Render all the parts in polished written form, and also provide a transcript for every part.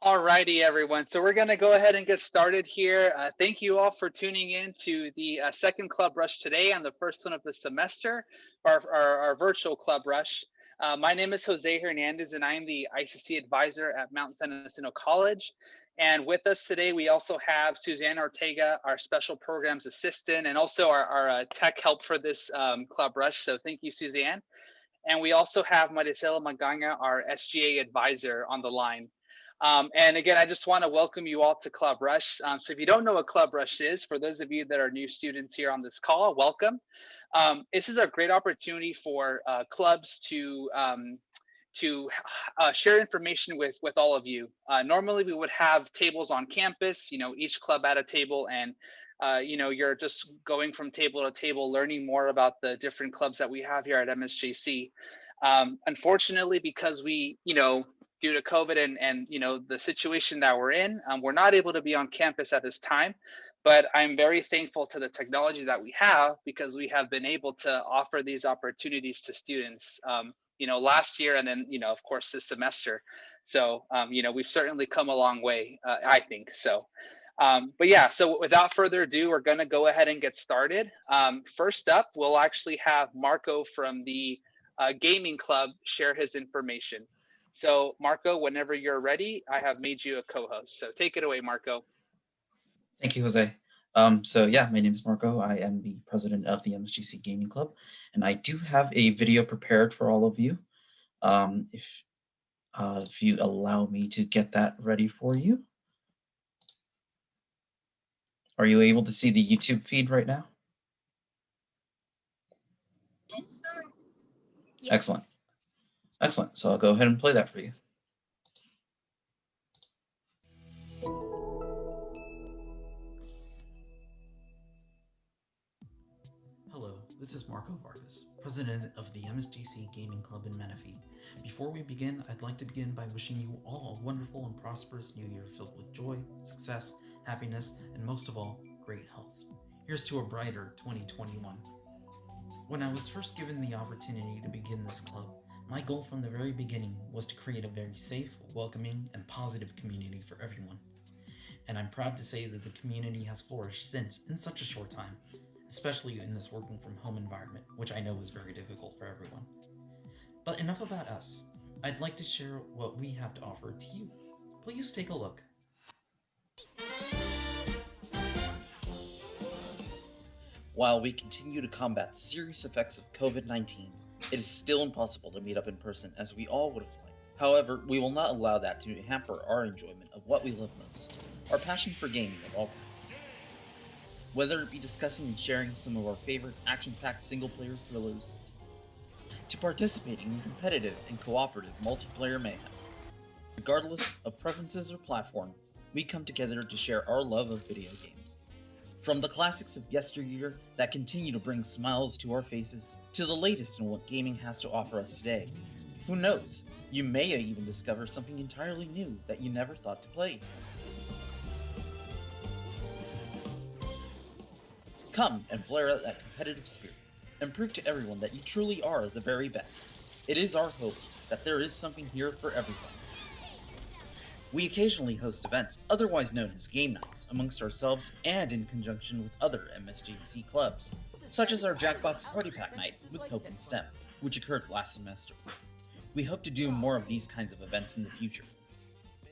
Alrighty, everyone. So we're going to go ahead and get started here. Thank you all for tuning in to the second Club Rush today and the first one of the semester, our virtual Club Rush. My name is Jose Hernandez, and I'm the ICC advisor at Mount San Jacinto College. And with us today, we also have Suzanne Ortega, our special programs assistant, and also our tech help for this Club Rush. So thank you, Suzanne. And we also have Maricela Magana, our SGA advisor, on the line. And again, I just want to welcome you all to Club Rush. So if you don't know what Club Rush is, for those of you that are new students here on this call, welcome. This is a great opportunity for clubs to share information with all of you. Normally, we would have tables on campus, each club at a table, and you're just going from table to table, learning more about the different clubs that we have here at MSJC. Unfortunately, because due to COVID and the situation that we're in, we're not able to be on campus at this time. But I'm very thankful to the technology that we have because we have been able to offer these opportunities to students. Last year and then of course this semester. So we've certainly come a long way, I think so. But yeah, so without further ado, we're going to go ahead and get started. First up, we'll actually have Marco from the gaming club share his information. So Marco, whenever you're ready, I have made you a co-host. So take it away, Marco. Thank you, Jose. My name is Marco. I am the president of the MSGC Gaming Club, and I do have a video prepared for all of you. If you allow me to get that ready for you. Are you able to see the YouTube feed right now? Yes. Excellent. Excellent. So I'll go ahead and play that for you. Hello, this is Marco Vargas, president of the MSGC Gaming Club in Menifee. Before we begin, I'd like to begin by wishing you all a wonderful and prosperous new year filled with joy, success, happiness, and most of all, great health. Here's to a brighter 2021. When I was first given the opportunity to begin this club, my goal from the very beginning was to create a very safe, welcoming, and positive community for everyone. And I'm proud to say that the community has flourished since in such a short time, especially in this working from home environment, which I know is very difficult for everyone. But enough about us. I'd like to share what we have to offer to you. Please take a look. While we continue to combat the serious effects of COVID-19, it is still impossible to meet up in person as we all would have liked. However, we will not allow that to hamper our enjoyment of what we love most, our passion for gaming of all kinds. Whether it be discussing and sharing some of our favorite action-packed single-player thrillers, to participating in competitive and cooperative multiplayer mayhem. Regardless of preferences or platform, we come together to share our love of video games. From the classics of yesteryear that continue to bring smiles to our faces, to the latest in what gaming has to offer us today. Who knows, you may even discover something entirely new that you never thought to play. Come and flare out that competitive spirit, and prove to everyone that you truly are the very best. It is our hope that there is something here for everyone. We occasionally host events, otherwise known as game nights, amongst ourselves and in conjunction with other MSJC clubs, such as our Jackbox Party Pack Night with Hope and STEM, which occurred last semester. We hope to do more of these kinds of events in the future.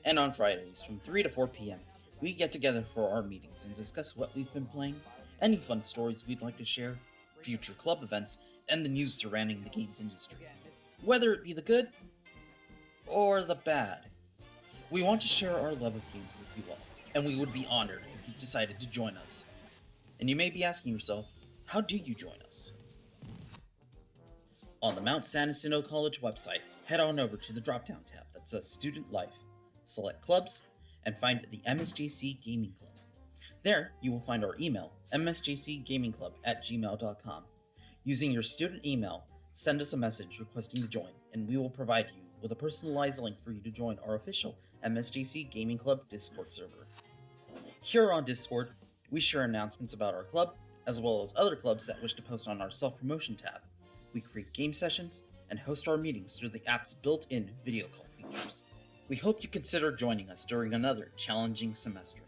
And on Fridays, from 3 to 4 p.m., we get together for our meetings and discuss what we've been playing, any fun stories we'd like to share, future club events, and the news surrounding the games industry. Whether it be the good or the bad. We want to share our love of games with you all, and we would be honored if you decided to join us. And you may be asking yourself, how do you join us? On the Mount San Jacinto College website, head on over to the drop-down tab that says Student Life, select Clubs, and find the MSJC Gaming Club. There, you will find our email, msjcgamingclub@gmail.com. Using your student email, send us a message requesting to join, and we will provide you with a personalized link for you to join our official MSJC Gaming Club Discord server. Here on Discord, we share announcements about our club, as well as other clubs that wish to post on our self-promotion tab. We create game sessions and host our meetings through the app's built-in video call features. We hope you consider joining us during another challenging semester.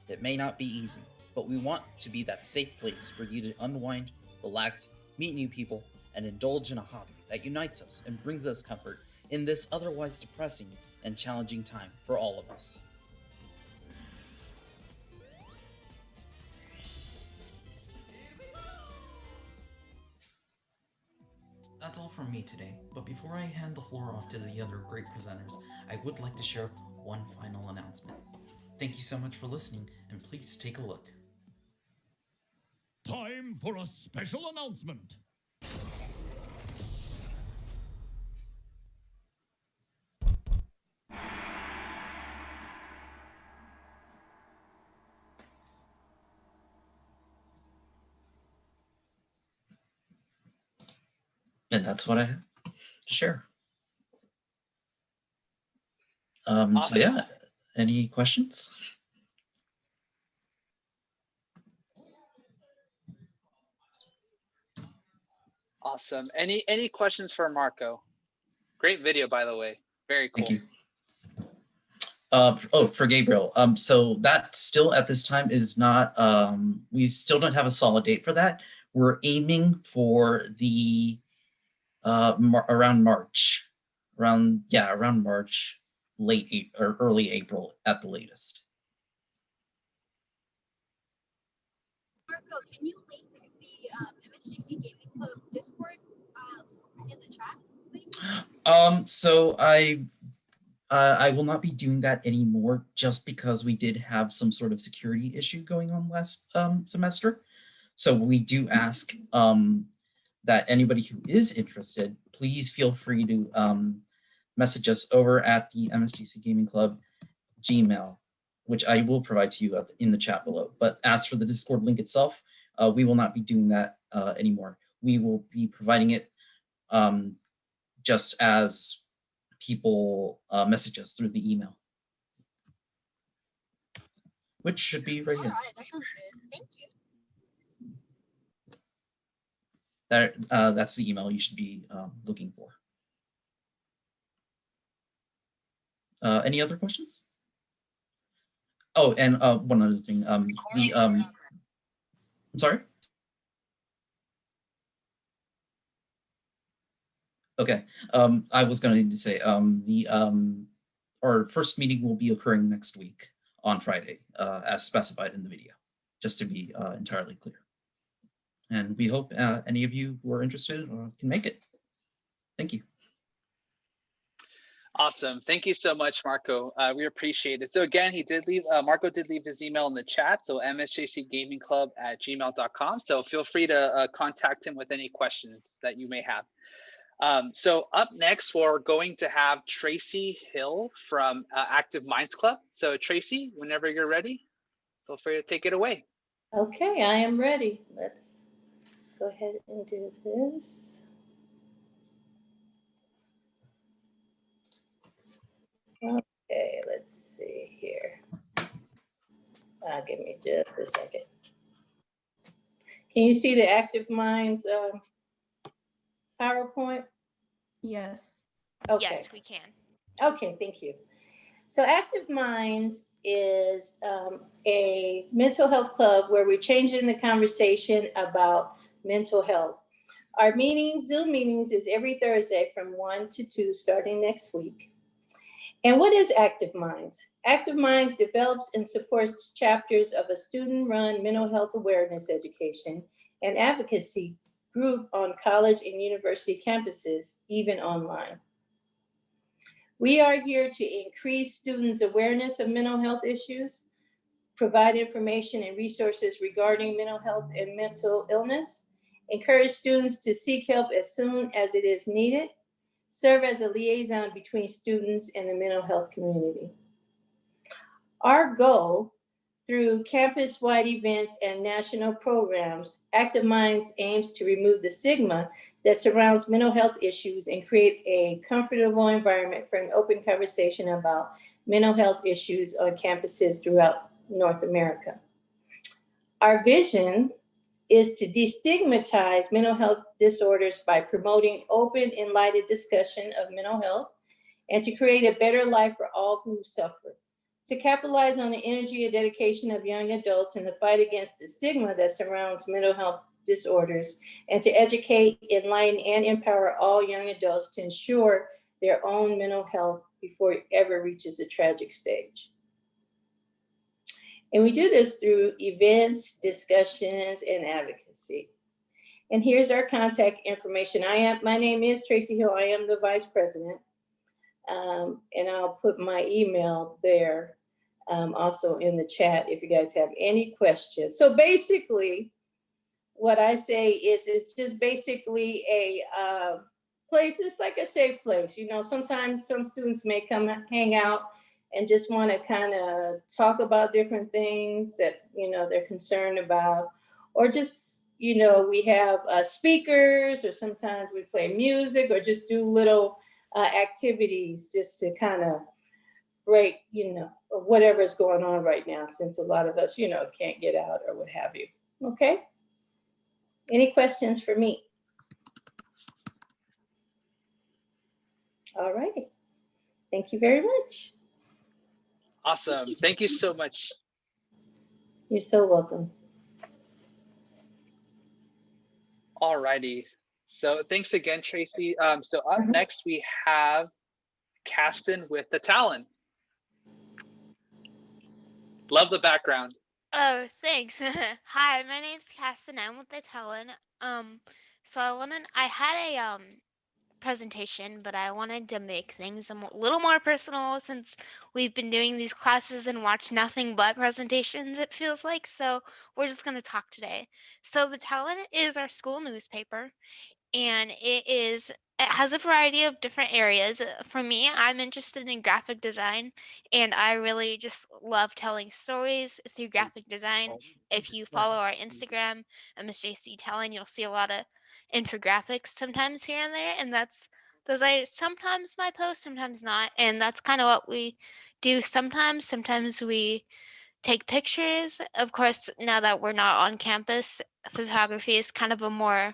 It may not be easy, but we want to be that safe place for you to unwind, relax, meet new people, and indulge in a hobby that unites us and brings us comfort in this otherwise depressing and challenging time for all of us. That's all from me today, but before I hand the floor off to the other great presenters, I would like to share one final announcement. Thank you so much for listening, and please take a look. Time for a special announcement. And that's what I have to share. Awesome. So yeah, any questions? Awesome. Any questions for Marco? Great video, by the way. Very cool. Thank you. For Gabriel. So that still at this time is not, we still don't have a solid date for that. We're aiming for the around March, around March, or early April at the latest. Marco, can you link the MSJC Gaming Club Discord in the chat, please? So I will not be doing that anymore, just because we did have some sort of security issue going on last semester. So we do ask that anybody who is interested, please feel free to message us over at the MSGC Gaming Club Gmail, which I will provide to you in the chat below. But as for the Discord link itself, we will not be doing that anymore. We will be providing it just as people message us through the email, which should be right here. All right, that sounds good. Thank you. That's the email you should be looking for. Any other questions? Oh, and one other thing. I'm sorry. Okay. I was going to say our first meeting will be occurring next week on Friday, as specified in the video, just to be entirely clear. And we hope any of you who are interested can make it. Thank you. Awesome. Thank you so much, Marco. We appreciate it. So again, Marco did leave his email in the chat. So msjcgamingclub@gmail.com. So feel free to contact him with any questions that you may have. So up next, we're going to have Tracy Hill from Active Minds Club. So Tracy, whenever you're ready, feel free to take it away. Okay, I am ready. Let's go ahead and do this. Okay, let's see here. Give me just a second. Can you see the Active Minds PowerPoint? Yes. Okay. Yes, we can. Okay, thank you. So Active Minds is a mental health club where we're changing the conversation about mental health. Our meetings, Zoom meetings, is every Thursday from 1 to 2 starting next week. And what is Active Minds? Active Minds develops and supports chapters of a student-run mental health awareness education and advocacy group on college and university campuses, even online. We are here to increase students' awareness of mental health issues, provide information and resources regarding mental health and mental illness, encourage students to seek help as soon as it is needed, serve as a liaison between students and the mental health community. Our goal, through campus-wide events and national programs, Active Minds aims to remove the stigma that surrounds mental health issues and create a comfortable environment for an open conversation about mental health issues on campuses throughout North America. Our vision is to destigmatize mental health disorders by promoting open, enlightened discussion of mental health and to create a better life for all who suffer. To capitalize on the energy and dedication of young adults in the fight against the stigma that surrounds mental health disorders, and to educate, enlighten, and empower all young adults to ensure their own mental health before it ever reaches a tragic stage. And we do this through events, discussions, and advocacy. And here's our contact information. My name is Tracy Hill. I am the vice president. And I'll put my email there also in the chat if you guys have any questions. So basically, what I say is it's just basically a place. It's like a safe place. You know, sometimes some students may come hang out and just want to kind of talk about different things that, you know, they're concerned about, or just, you know, we have speakers, or sometimes we play music, or just do little activities just to kind of break, you know, whatever's going on right now, since a lot of us, you know, can't get out or what have you. Okay. Any questions for me? All right. Thank you very much. Awesome. Thank you so much. You're so welcome. All righty. So thanks again, Tracy. So up next we have Kasten with the Talon. Love the background. Oh, thanks. Hi, my name's Kasten. I'm with the Talon. So I had a presentation, but I wanted to make things a little more personal since we've been doing these classes and watched nothing but presentations, it feels like. So we're just going to talk today. So the Talon is our school newspaper, and it has a variety of different areas. For me, I'm interested in graphic design, and I really just love telling stories through graphic design. If you follow our Instagram, MSJC Talon, you'll see a lot of infographics sometimes here and there, and those are sometimes my posts, sometimes not, and that's kind of what we do sometimes. Sometimes we take pictures. Of course, now that we're not on campus, photography is kind of a more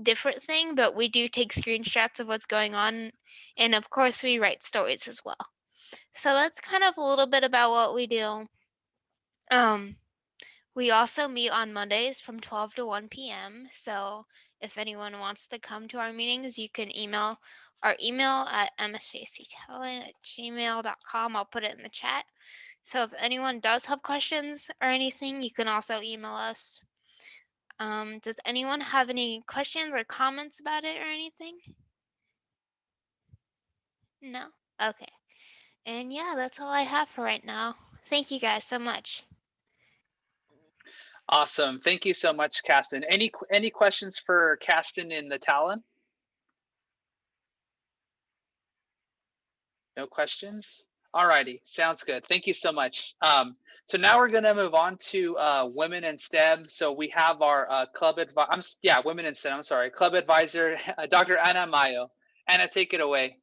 different thing, but we do take screenshots of what's going on, and of course we write stories as well. So that's kind of a little bit about what we do. We also meet on Mondays from 12 to 1 p.m. So if anyone wants to come to our meetings, you can email our email at msjctalent@gmail.com. I'll put it in the chat. So if anyone does have questions or anything, you can also email us. Does anyone have any questions or comments about it or anything? No? Okay. And yeah, that's all I have for right now. Thank you guys so much. Awesome. Thank you so much, Kasten. Any questions for Kasten in the Talon? No questions? All righty. Sounds good. Thank you so much. So now we're going to move on to women in STEM. So we have our women in STEM. I'm sorry, club advisor, Dr. Ana Mayo. Ana, take it away.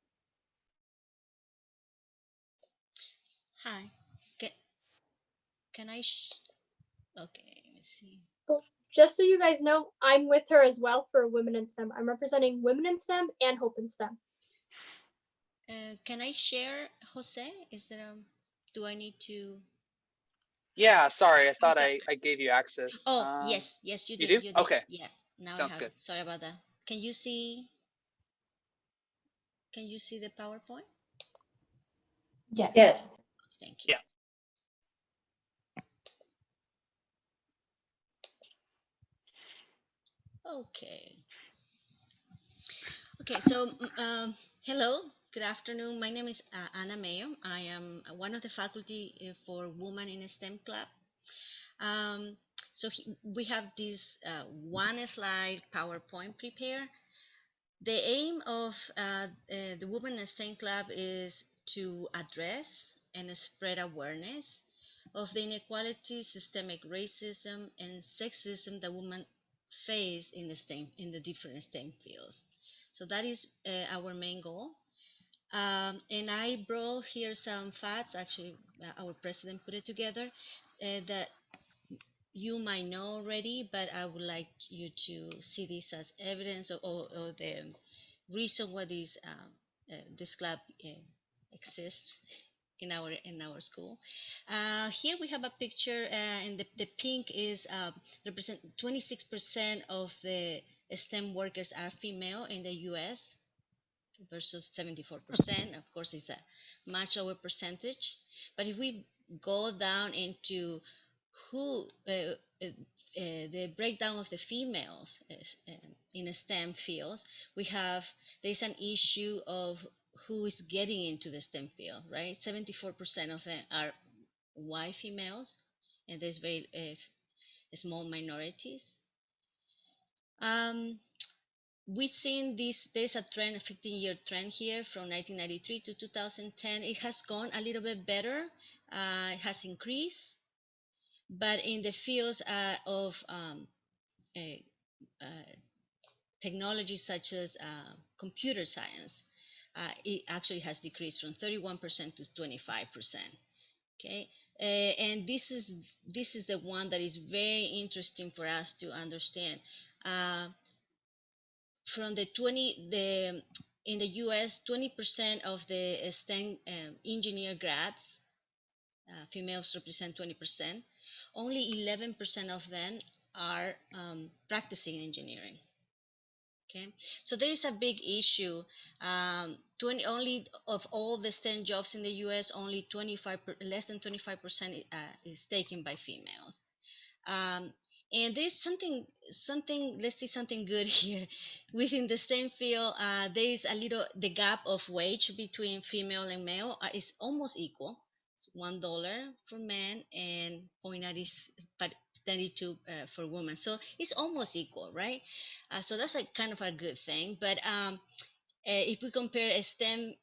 Hi. Can I? Okay, let me see. Just so you guys know, I'm with her as well for Women in STEM. I'm representing Women in STEM and Hope in STEM. Can I share, Jose? Is there do I need to? Yeah, sorry. I thought I gave you access. Oh, yes, you did. You do? Okay. Yeah, now Sounds I have good. it. Sorry about that. Can you see the PowerPoint? Yeah. Yes. Thank you. Yeah. Okay. So hello, good afternoon. My name is Ana Mayo. I am one of the faculty for Women in STEM Club. We have this one slide PowerPoint prepared. The aim of the Women in STEM Club is to address and spread awareness of the inequality, systemic racism, and sexism that women face in the different STEM fields. So that is our main goal. And I brought here some facts. Actually, our president put it together that you might know already, but I would like you to see this as evidence or the reason why these this club exists in our school. Here we have a picture, and the pink is represent 26% of the STEM workers are female in the U.S. versus 74%. Of course, it's a much lower percentage. But if we go down into who the breakdown of the females in STEM fields, we have there's an issue of who is getting into the STEM field, right? 74% of them are white females, and there's very small minorities. We've seen this, there's a trend, a 15-year trend here from 1993 to 2010. It has gone a little bit better, it has increased, but in the fields of technology such as computer science, it actually has decreased from 31% to 25%. Okay, and this is the one that is very interesting for us to understand. From in the US, 20% of the STEM engineer grads, females represent 20%. Only 11% of them are practicing engineering. Okay, so there is a big issue. Only of all the STEM jobs in the U.S., only less than 25% is taken by females. And there's something. Let's see something good here. Within the STEM field, there is the gap of wage between female and male is almost equal. It's $1 for men and 0.92 for women. So it's almost equal, right? So that's kind of a good thing. But if we compare STEM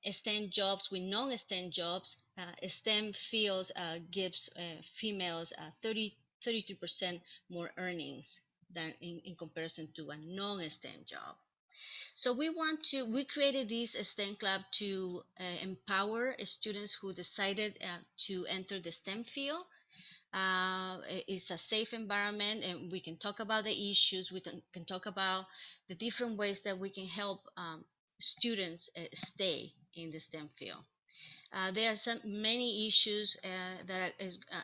jobs with non-STEM jobs, STEM fields gives females 32% more earnings than in comparison to a non-STEM job. So we created this STEM club to empower students who decided to enter the STEM field. It's a safe environment, and we can talk about the issues. We can talk about the different ways that we can help students stay in the STEM field. There are many issues that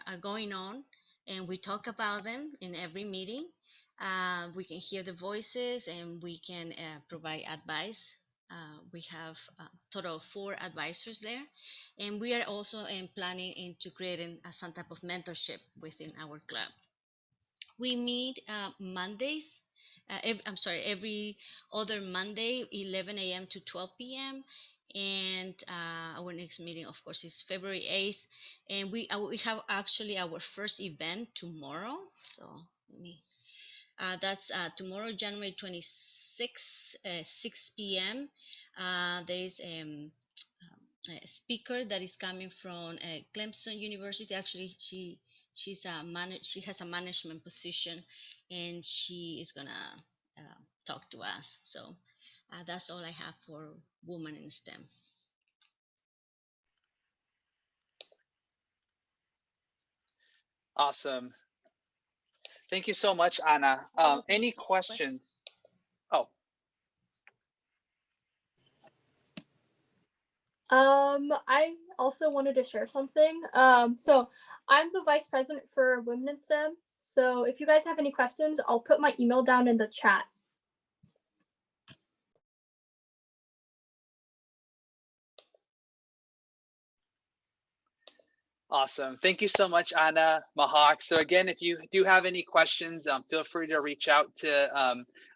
are going on, and we talk about them in every meeting. We can hear the voices, and we can provide advice. We have a total of 4 advisors there, and we are also planning into creating some type of mentorship within our club. We meet Mondays. Every other Monday, 11 a.m. to 12 p.m. And our next meeting, of course, is February 8th. And we have actually our first event tomorrow. So that's tomorrow, January 26th, 6 p.m. There is a speaker that is coming from Clemson University. Actually, she has a management position, and she is gonna talk to us. So that's all I have for Women in STEM. Awesome. Thank you so much, Anna. Any questions? Oh. I also wanted to share something. So I'm the vice president for Women in STEM. So if you guys have any questions, I'll put my email down in the chat. Awesome. Thank you so much, Anna, Mahak. So again, if you do have any questions, feel free to reach out to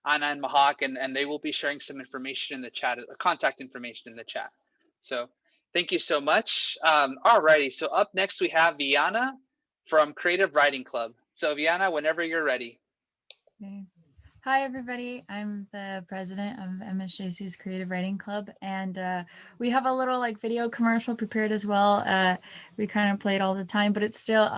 Anna and Mahak, and they will be sharing some information in the chat, contact information in the chat. So thank you so much. Alrighty, so up next we have Viana from Creative Writing Club. So Viana, whenever you're ready. Okay. Hi, everybody. I'm the president of MSJC's Creative Writing Club, and we have a little video commercial prepared as well. We kind of play it all the time, but it's still,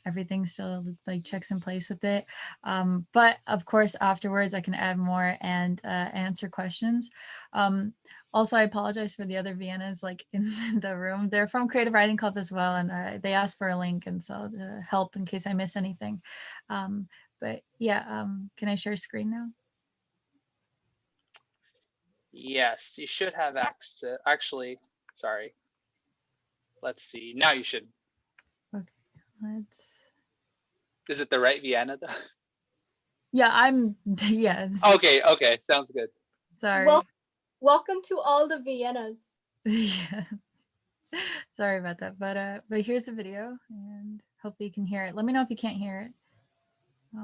everything still checks in place with it. But of course, afterwards I can add more and answer questions. Also, I apologize for the other Viennas in the room. They're from Creative Writing Club as well, and they asked for a link, and so to help in case I miss anything. But yeah, can I share screen now? Yes, you should have access. Actually, sorry. Let's see. Now you should. Okay, let's. Is it the right Vienna though? Yeah, I'm. Yeah. Okay, okay, sounds good. Sorry. Well, welcome to all the Viennas. Yeah. Sorry about that, but here's the video, and hopefully you can hear it. Let me know if you can't hear it. Hi,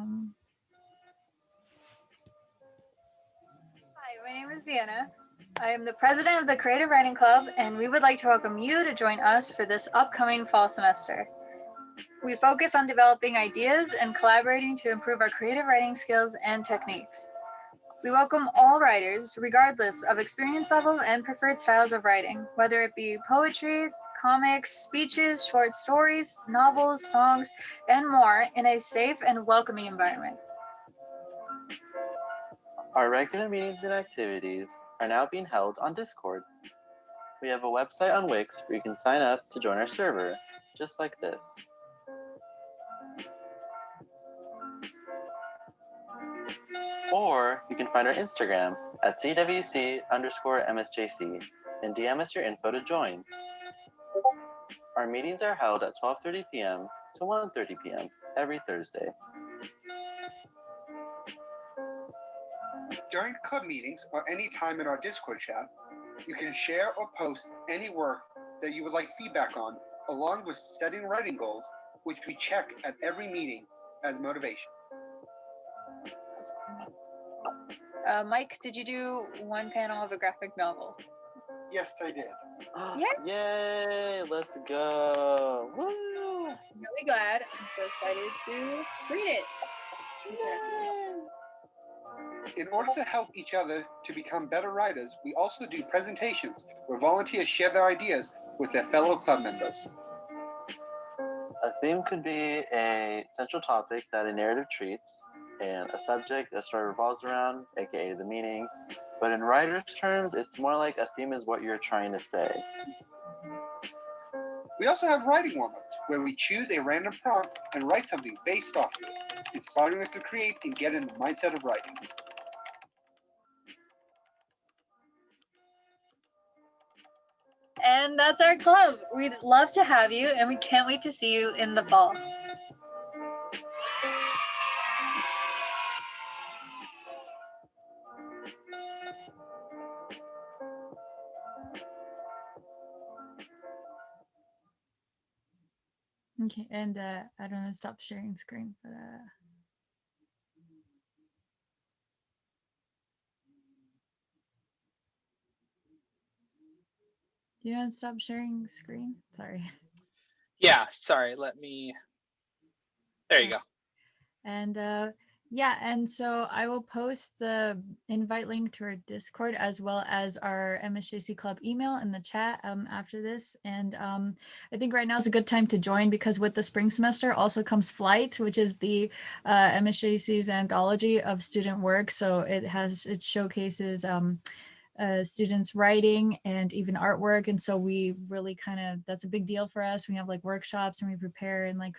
my name is Vienna. I am the president of the Creative Writing Club, and we would like to welcome you to join us for this upcoming fall semester. We focus on developing ideas and collaborating to improve our creative writing skills and techniques. We welcome all writers, regardless of experience level and preferred styles of writing, whether it be poetry, comics, speeches, short stories, novels, songs, and more, in a safe and welcoming environment. Our regular meetings and activities are now being held on Discord. We have a website on Wix where you can sign up to join our server, just like this. Or you can find our Instagram at CWC_MSJC and DM us your info to join. Our meetings are held at 12:30 p.m. to 1:30 p.m. every Thursday. During club meetings or any time in our Discord chat, you can share or post any work that you would like feedback on, along with setting writing goals, which we check at every meeting as motivation. Mike, did you do one panel of a graphic novel? Yes, I did. Yeah. Yay, let's go. Woo! I'm really glad. I'm so excited to read it. In order to help each other to become better writers, we also do presentations where volunteers share their ideas with their fellow club members. A theme could be a central topic that a narrative treats, and a subject a story revolves around, aka the meaning. But in writer's terms, it's more like a theme is what you're trying to say. We also have writing warm-ups, where we choose a random prompt and write something based off of it, inspiring us to create and get in the mindset of writing. And that's our club. We'd love to have you, and we can't wait to see you in the fall. Okay, and I don't know, stop sharing screen, but you don't stop sharing screen? Sorry. Yeah, sorry, let me, there you go. And yeah, and so I will post the invite link to our Discord as well as our MSJC Club email in the chat after this. And I think right now is a good time to join, because with the spring semester also comes Flight, which is the MSJC's anthology of student work. So it showcases students writing and even artwork, and so we really that's a big deal for us. We have like workshops and we prepare and like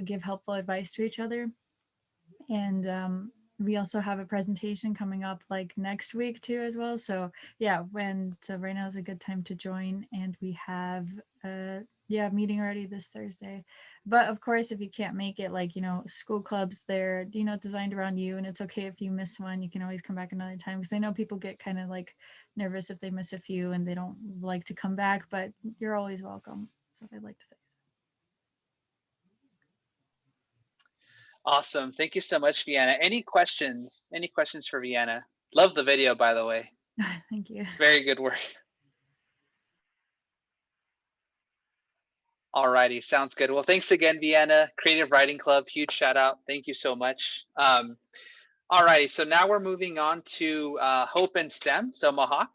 give helpful advice to each other. And we also have a presentation coming up like next week too as well. So yeah, so right now is a good time to join, and we have meeting already this Thursday. But of course, if you can't make it, like, school clubs, they're, designed around you, and it's okay if you miss one. You can always come back another time, because I know people get kind of like nervous if they miss a few and they don't like to come back, but you're always welcome. That's what I'd like to say. Awesome. Thank you so much, Vienna. Any questions? Any questions for Vienna? Love the video, by the way. Thank you. Very good work. Alrighty, sounds good. Well, thanks again, Vienna. Creative Writing Club, huge shout out. Thank you so much. Alrighty, so now we're moving on to Hope and STEM. So Mahak,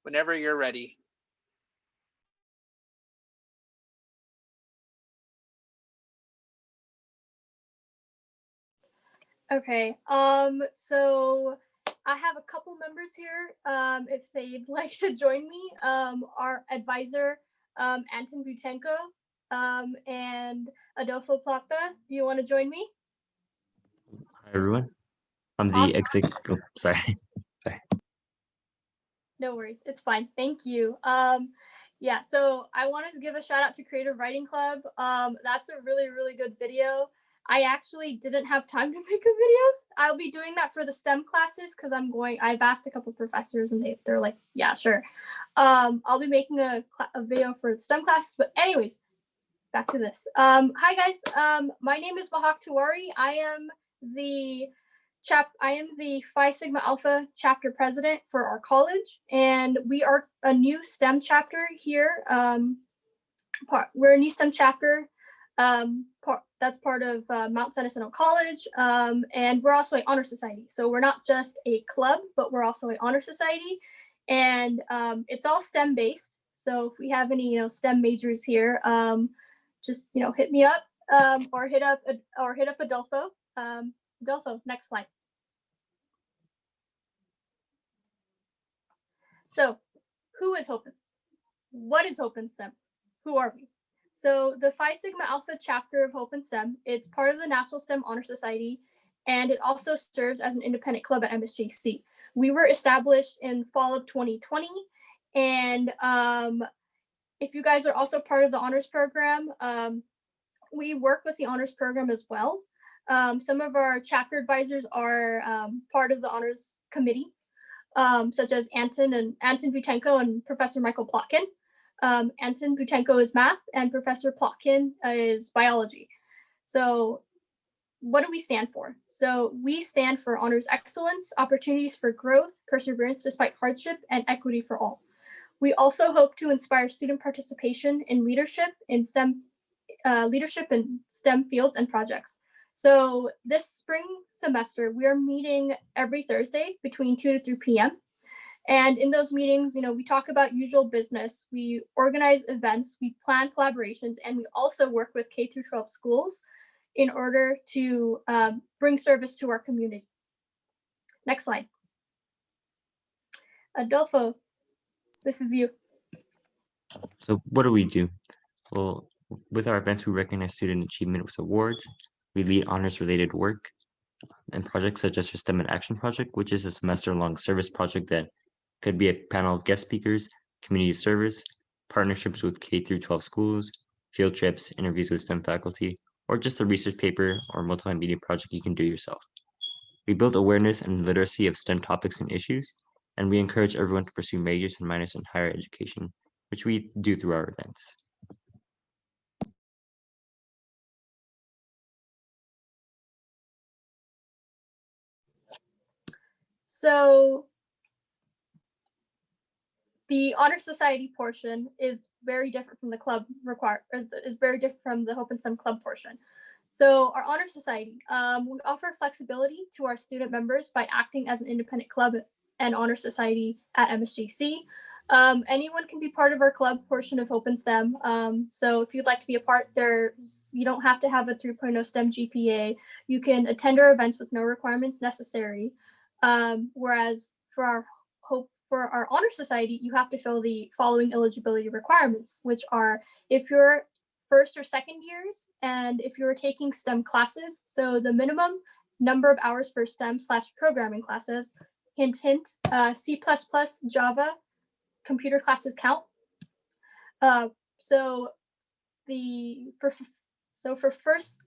whenever you're ready. Okay, so I have a couple members here. If they'd like to join me, our advisor, Anton Butenko, and Adolfo Plata. Do you want to join me? Hi everyone. I'm the Awesome. sorry. No worries. It's fine. Thank you. Yeah, so I wanted to give a shout out to Creative Writing Club. That's a really, really good video. I actually didn't have time to make a video. I'll be doing that for the STEM classes because I've asked a couple professors and they're like, yeah, sure. I'll be making a video for the STEM classes, but anyways, back to this. Hi guys, my name is Mahak Tiwari. I am the Phi Sigma Alpha chapter president for our college, and we are a new STEM chapter here. We're a new STEM chapter that's part of Mount San Jacinto College, and we're also an honor society. So we're not just a club, but we're also an honor society, and it's all STEM based. So if we have any STEM majors here, just hit me up or hit up Adolfo. Adolfo, next slide. So who is Hope? What is Hope in STEM? Who are we? So the Phi Sigma Alpha chapter of Hope in STEM, it's part of the National STEM Honor Society, and it also serves as an independent club at MSJC. We were established in fall of 2020, and if you guys are also part of the honors program, we work with the honors program as well. Some of our chapter advisors are part of the honors committee, such as Anton Vutenko and Professor Michael Plotkin. Anton Vutenko is math and Professor Plotkin is biology. So what do we stand for? So we stand for honors excellence, opportunities for growth, perseverance despite hardship, and equity for all. We also hope to inspire student participation in leadership in STEM fields and projects. So this spring semester, we are meeting every Thursday between 2 to 3 p.m. And in those meetings, we talk about usual business, we organize events, we plan collaborations, and we also work with K-12 schools in order to bring service to our community. Next slide. Adolfo, this is you. So what do we do? Well, with our events, we recognize student achievement with awards. We lead honors-related work and projects such as our STEM in Action project, which is a semester-long service project that could be a panel of guest speakers, community service, partnerships with K-12 schools, field trips, interviews with STEM faculty, or just a research paper or multimedia project you can do yourself. We build awareness and literacy of STEM topics and issues, and we encourage everyone to pursue majors and minors in higher education, which we do through our events. So the honor society portion is very different from the club is very different from the Hope in STEM club portion. So our honor society, we offer flexibility to our student members by acting as an independent club and honor society at MSJC. Anyone can be part of our club portion of Hope in STEM. So if you'd like to be a part, you don't have to have a 3.0 STEM GPA. You can attend our events with no requirements necessary. Whereas for our honor society, you have to fill the following eligibility requirements, which are if you're first or second years, and if you're taking STEM classes, so the minimum number of hours for STEM/programming classes, hint, C++, Java, computer classes count. So for first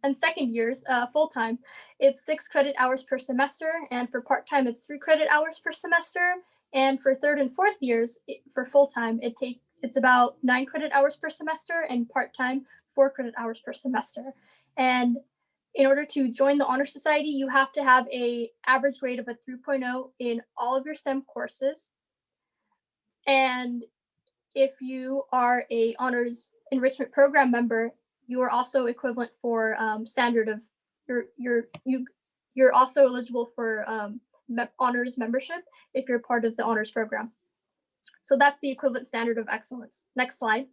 and second years, full-time, it's 6 credit hours per semester, and for part-time, it's 3 credit hours per semester. And for third and fourth years, for full-time, it's about 9 credit hours per semester, and part-time, 4 credit hours per semester. And in order to join the Honor Society, you have to have an average grade of a 3.0 in all of your STEM courses. And if you are a Honors Enrichment Program member, you are also equivalent for standard of you're also eligible for honors membership if you're part of the honors program. So that's the equivalent standard of excellence. Next slide.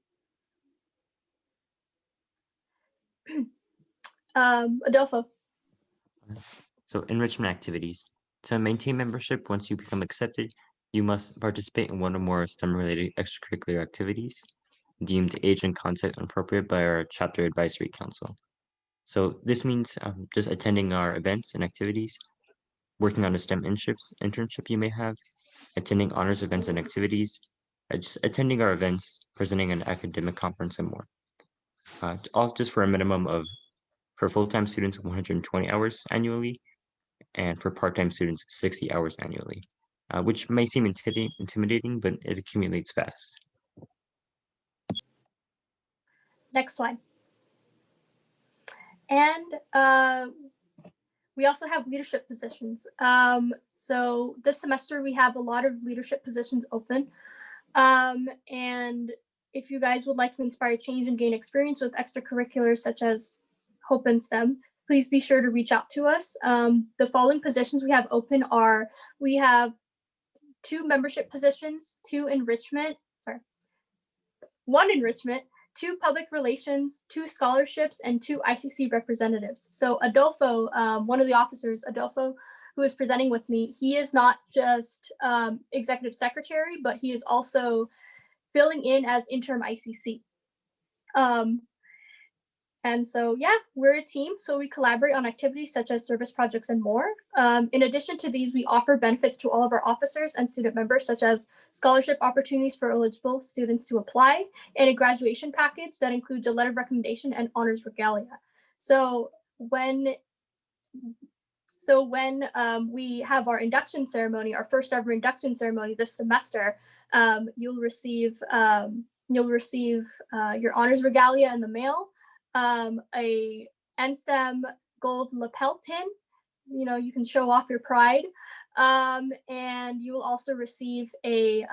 Adolfo. So enrichment activities. To maintain membership, once you become accepted, you must participate in one or more STEM-related extracurricular activities deemed age and content appropriate by our chapter advisory council. So this means just attending our events and activities, working on a STEM internship you may have, attending honors events and activities, just attending our events, presenting an academic conference, and more. All just for a minimum of, for full-time students, 120 hours annually, and for part-time students, 60 hours annually, which may seem intimidating, but it accumulates fast. Next slide. And we also have leadership positions. So this semester we have a lot of leadership positions open. And if you guys would like to inspire change and gain experience with extracurriculars such as Hope in STEM, please be sure to reach out to us. The following positions we have open are, we have 2 membership positions, 1 enrichment, 2 public relations, 2 scholarships, and 2 ICC representatives. So Adolfo, one of the officers, Adolfo, who is presenting with me, he is not just executive secretary, but he is also filling in as interim ICC. And so, yeah, we're a team, so we collaborate on activities such as service projects and more. In addition to these, we offer benefits to all of our officers and student members, such as scholarship opportunities for eligible students to apply, and a graduation package that includes a letter of recommendation and honors regalia. So when we have our induction ceremony, our first ever induction ceremony this semester, you'll receive your honors regalia in the mail, a NSTEM gold lapel pin, you can show off your pride, and you will also receive a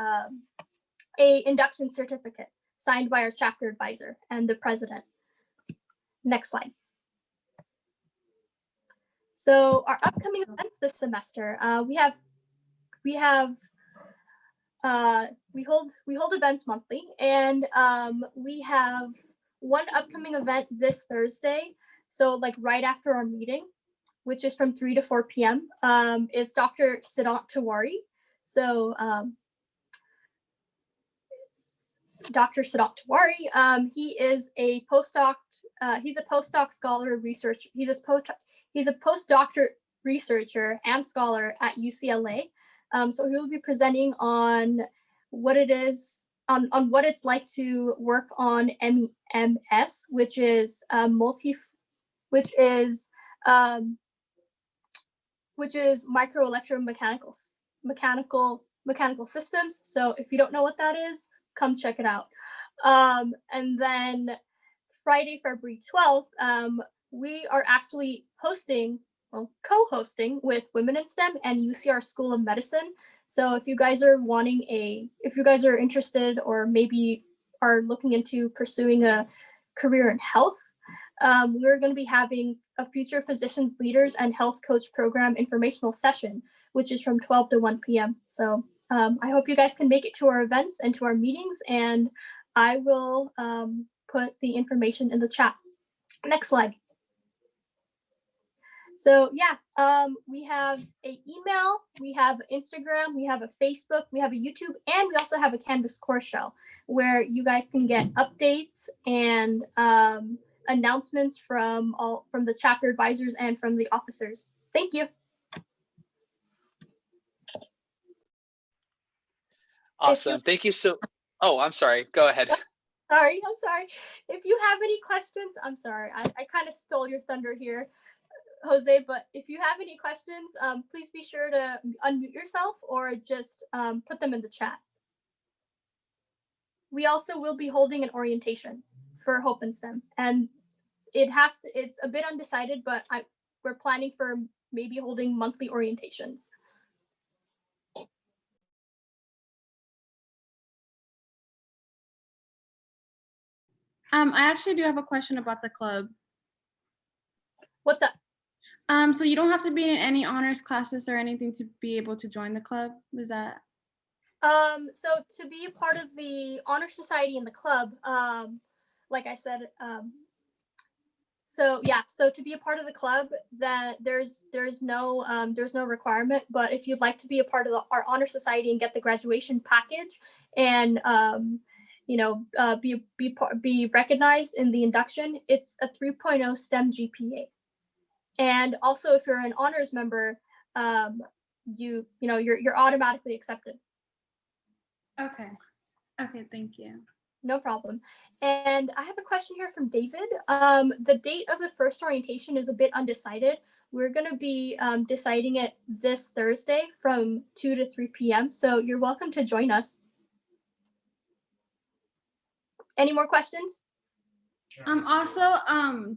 induction certificate signed by our chapter advisor and the president. Next slide. So our upcoming events this semester, we hold events monthly, and we have one upcoming event this Thursday. So like right after our meeting, which is from 3 to 4 p.m. It's Dr. Siddhant Tiwari. So Dr. Siddhant Tiwari, he is a postdoc. He's a postdoc scholar research. He's a postdoctorate researcher and scholar at UCLA. So he will be presenting on what it is, on what it's like to work on MEMS, which is microelectromechanical systems. So if you don't know what that is, come check it out. And then Friday, February 12th, we are actually co-hosting with Women in STEM and UCR School of Medicine. So if you guys are interested, or maybe are looking into pursuing a career in health, we're going to be having a future physicians, leaders, and health coach program informational session, which is from 12 to 1 p.m. So I hope you guys can make it to our events and to our meetings, and I will put the information in the chat. Next slide. So yeah, we have an email, we have Instagram, we have a Facebook, we have a YouTube, and we also have a Canvas course shell where you guys can get updates and announcements from the chapter advisors and from the officers. Thank you. Awesome. Thank you. Oh, I'm sorry. Go ahead. I'm sorry. If you have any questions, I'm sorry. I kind of stole your thunder here, Jose, but if you have any questions, please be sure to unmute yourself or just put them in the chat. We also will be holding an orientation for Hope in STEM, and it's a bit undecided, but we're planning for maybe holding monthly orientations. I actually do have a question about the club. What's up? So you don't have to be in any honors classes or anything to be able to join the club? Was that? So to be a part of the honor society in the club, like I said, so to be a part of the club, that there's no requirement, but if you'd like to be a part of our honor society and get the graduation package and be recognized in the induction, it's a 3.0 STEM GPA. And also, if you're an honors member, you're automatically accepted. Okay. Okay, thank you. No problem. And I have a question here from David. The date of the first orientation is a bit undecided. We're going to be deciding it this Thursday from 2 to 3 p.m. So you're welcome to join us. Any more questions? Also,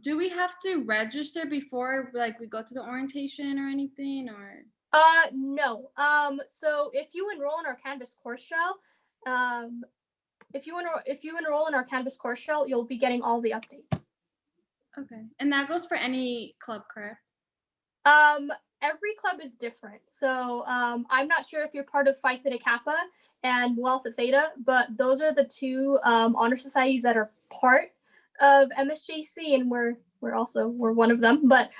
do we have to register before like we go to the orientation or anything, or? No. So if you enroll in our Canvas course shell, if you enroll in our Canvas course shell, you'll be getting all the updates. Okay, and that goes for any club, correct? Every club is different. So I'm not sure if you're part of Phi Theta Kappa and Mu Alpha Theta, but those are the two honor societies that are part of MSJC, and we're one of them. But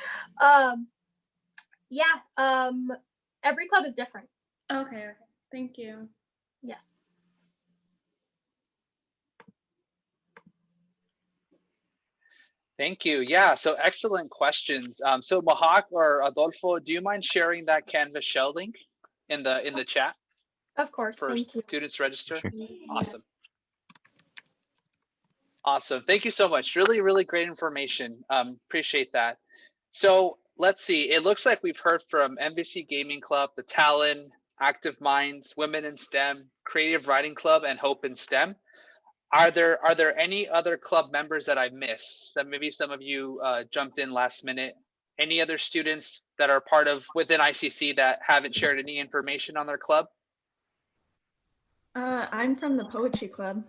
yeah, every club is different. Okay, thank you. Yes. Thank you. Yeah, so excellent questions. So Mahak or Adolfo, do you mind sharing that Canvas shell link in the chat Of course. for Thank you. students to register? Sure. Awesome. Awesome. Thank you so much. Really, really great information. Appreciate that. So let's see. It looks like we've heard from MVC Gaming Club, the Talon, Active Minds, Women in STEM, Creative Writing Club, and Hope in STEM. Are there any other club members that I missed that maybe some of you jumped in last minute? Any other students that are part of within ICC that haven't shared any information on their club? I'm from the poetry club.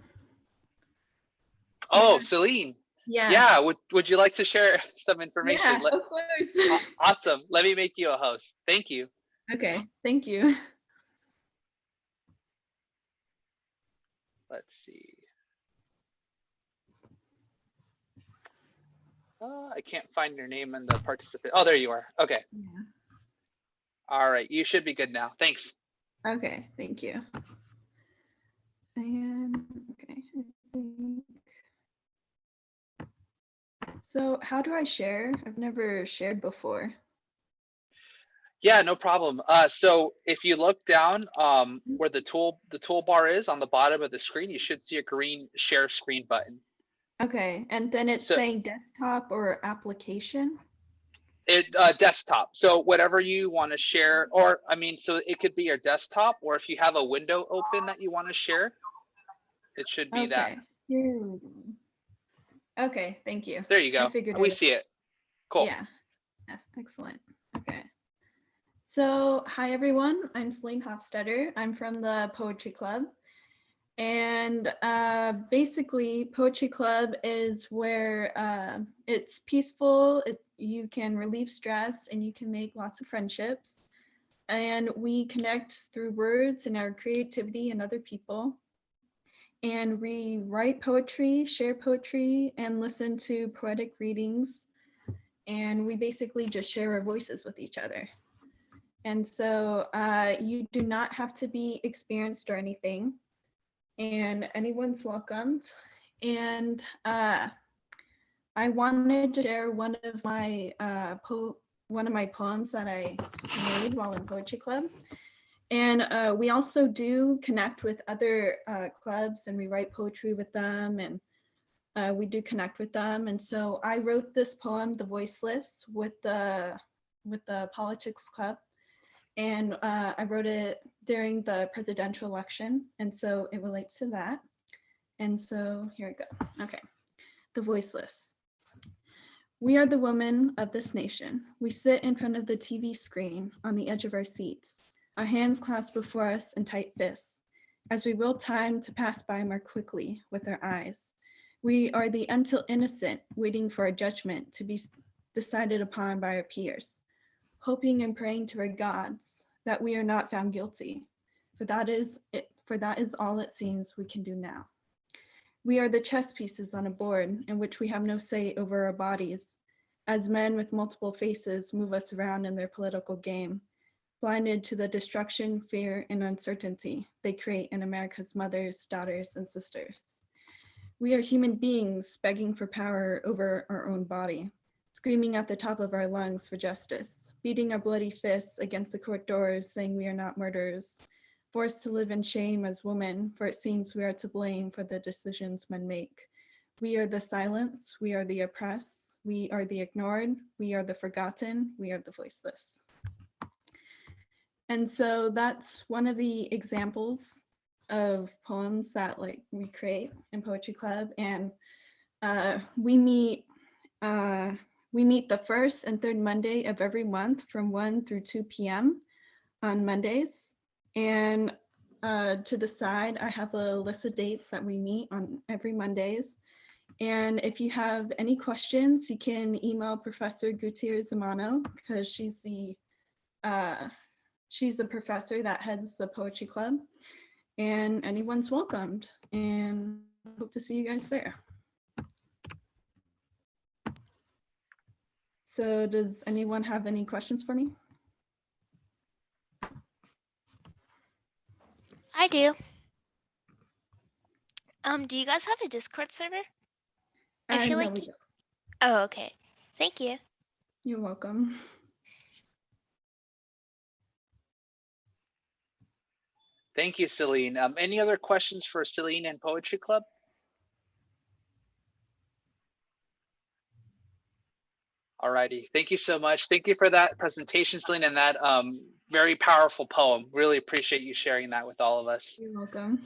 Oh, Celine. Yeah. Yeah. Would you like to share some information? Yeah, of course. Awesome. Let me make you a host. Thank you. Okay, thank you. Let's see. I can't find your name in the participant. Oh, there you are. Okay. Yeah. All right. You should be good now. Thanks. Okay, thank you. And okay, I think. So how do I share? I've never shared before. Yeah, no problem. So if you look down where the toolbar is on the bottom of the screen, you should see a green share screen button. Okay, and then it's saying desktop or application. Desktop. So whatever you want to share, or I mean, so it could be your desktop, or if you have a window open that you want to share, it should be that. Okay, here we go. Okay, thank you. There you go. I figured We it. see it. Cool. Yeah, that's excellent. Okay. So, hi everyone, I'm Celine Hofstetter. I'm from the Poetry Club. And basically, Poetry Club is where it's peaceful, you can relieve stress, and you can make lots of friendships. And we connect through words and our creativity and other people. And we write poetry, share poetry, and listen to poetic readings. And we basically just share our voices with each other. And so you do not have to be experienced or anything, and anyone's welcomed. And I wanted to share one of my poems that I made while in Poetry Club. And we also do connect with other clubs, and we write poetry with them, and we do connect with them. And so I wrote this poem, The Voiceless, with the Politics Club. And I wrote it during the presidential election, and so it relates to that. And so here we go. Okay, The Voiceless. We are the women of this nation. We sit in front of the TV screen on the edge of our seats, our hands clasped before us in tight fists, as we will time to pass by more quickly with our eyes. We are the until innocent, waiting for our judgment to be decided upon by our peers, hoping and praying to our gods that we are not found guilty, for that is all it seems we can do now. We are the chess pieces on a board in which we have no say over our bodies, as men with multiple faces move us around in their political game, blinded to the destruction, fear, and uncertainty they create in America's mothers, daughters, and sisters. We are human beings begging for power over our own body, screaming at the top of our lungs for justice, beating our bloody fists against the court doors, saying we are not murderers, forced to live in shame as women, for it seems we are to blame for the decisions men make. We are the silenced, we are the oppressed, we are the ignored, we are the forgotten, we are the voiceless. And so that's one of the examples of poems that we create in Poetry Club. And we meet the first and third Monday of every month from 1 through 2 p.m. on Mondays. And to the side, I have a list of dates that we meet on every Mondays. And if you have any questions, you can email Professor Gutierrez Zamano, because she's the professor that heads the Poetry Club, and anyone's welcomed. And hope to see you guys there. So does anyone have any questions for me? I do. Do you guys have a Discord server? I feel No, like. we don't. Oh, okay. Thank you. You're welcome. Thank you, Celine. Any other questions for Celine and Poetry Club? Alrighty, thank you so much. Thank you for that presentation, Celine, and that very powerful poem. Really appreciate you sharing that with all of us. You're welcome.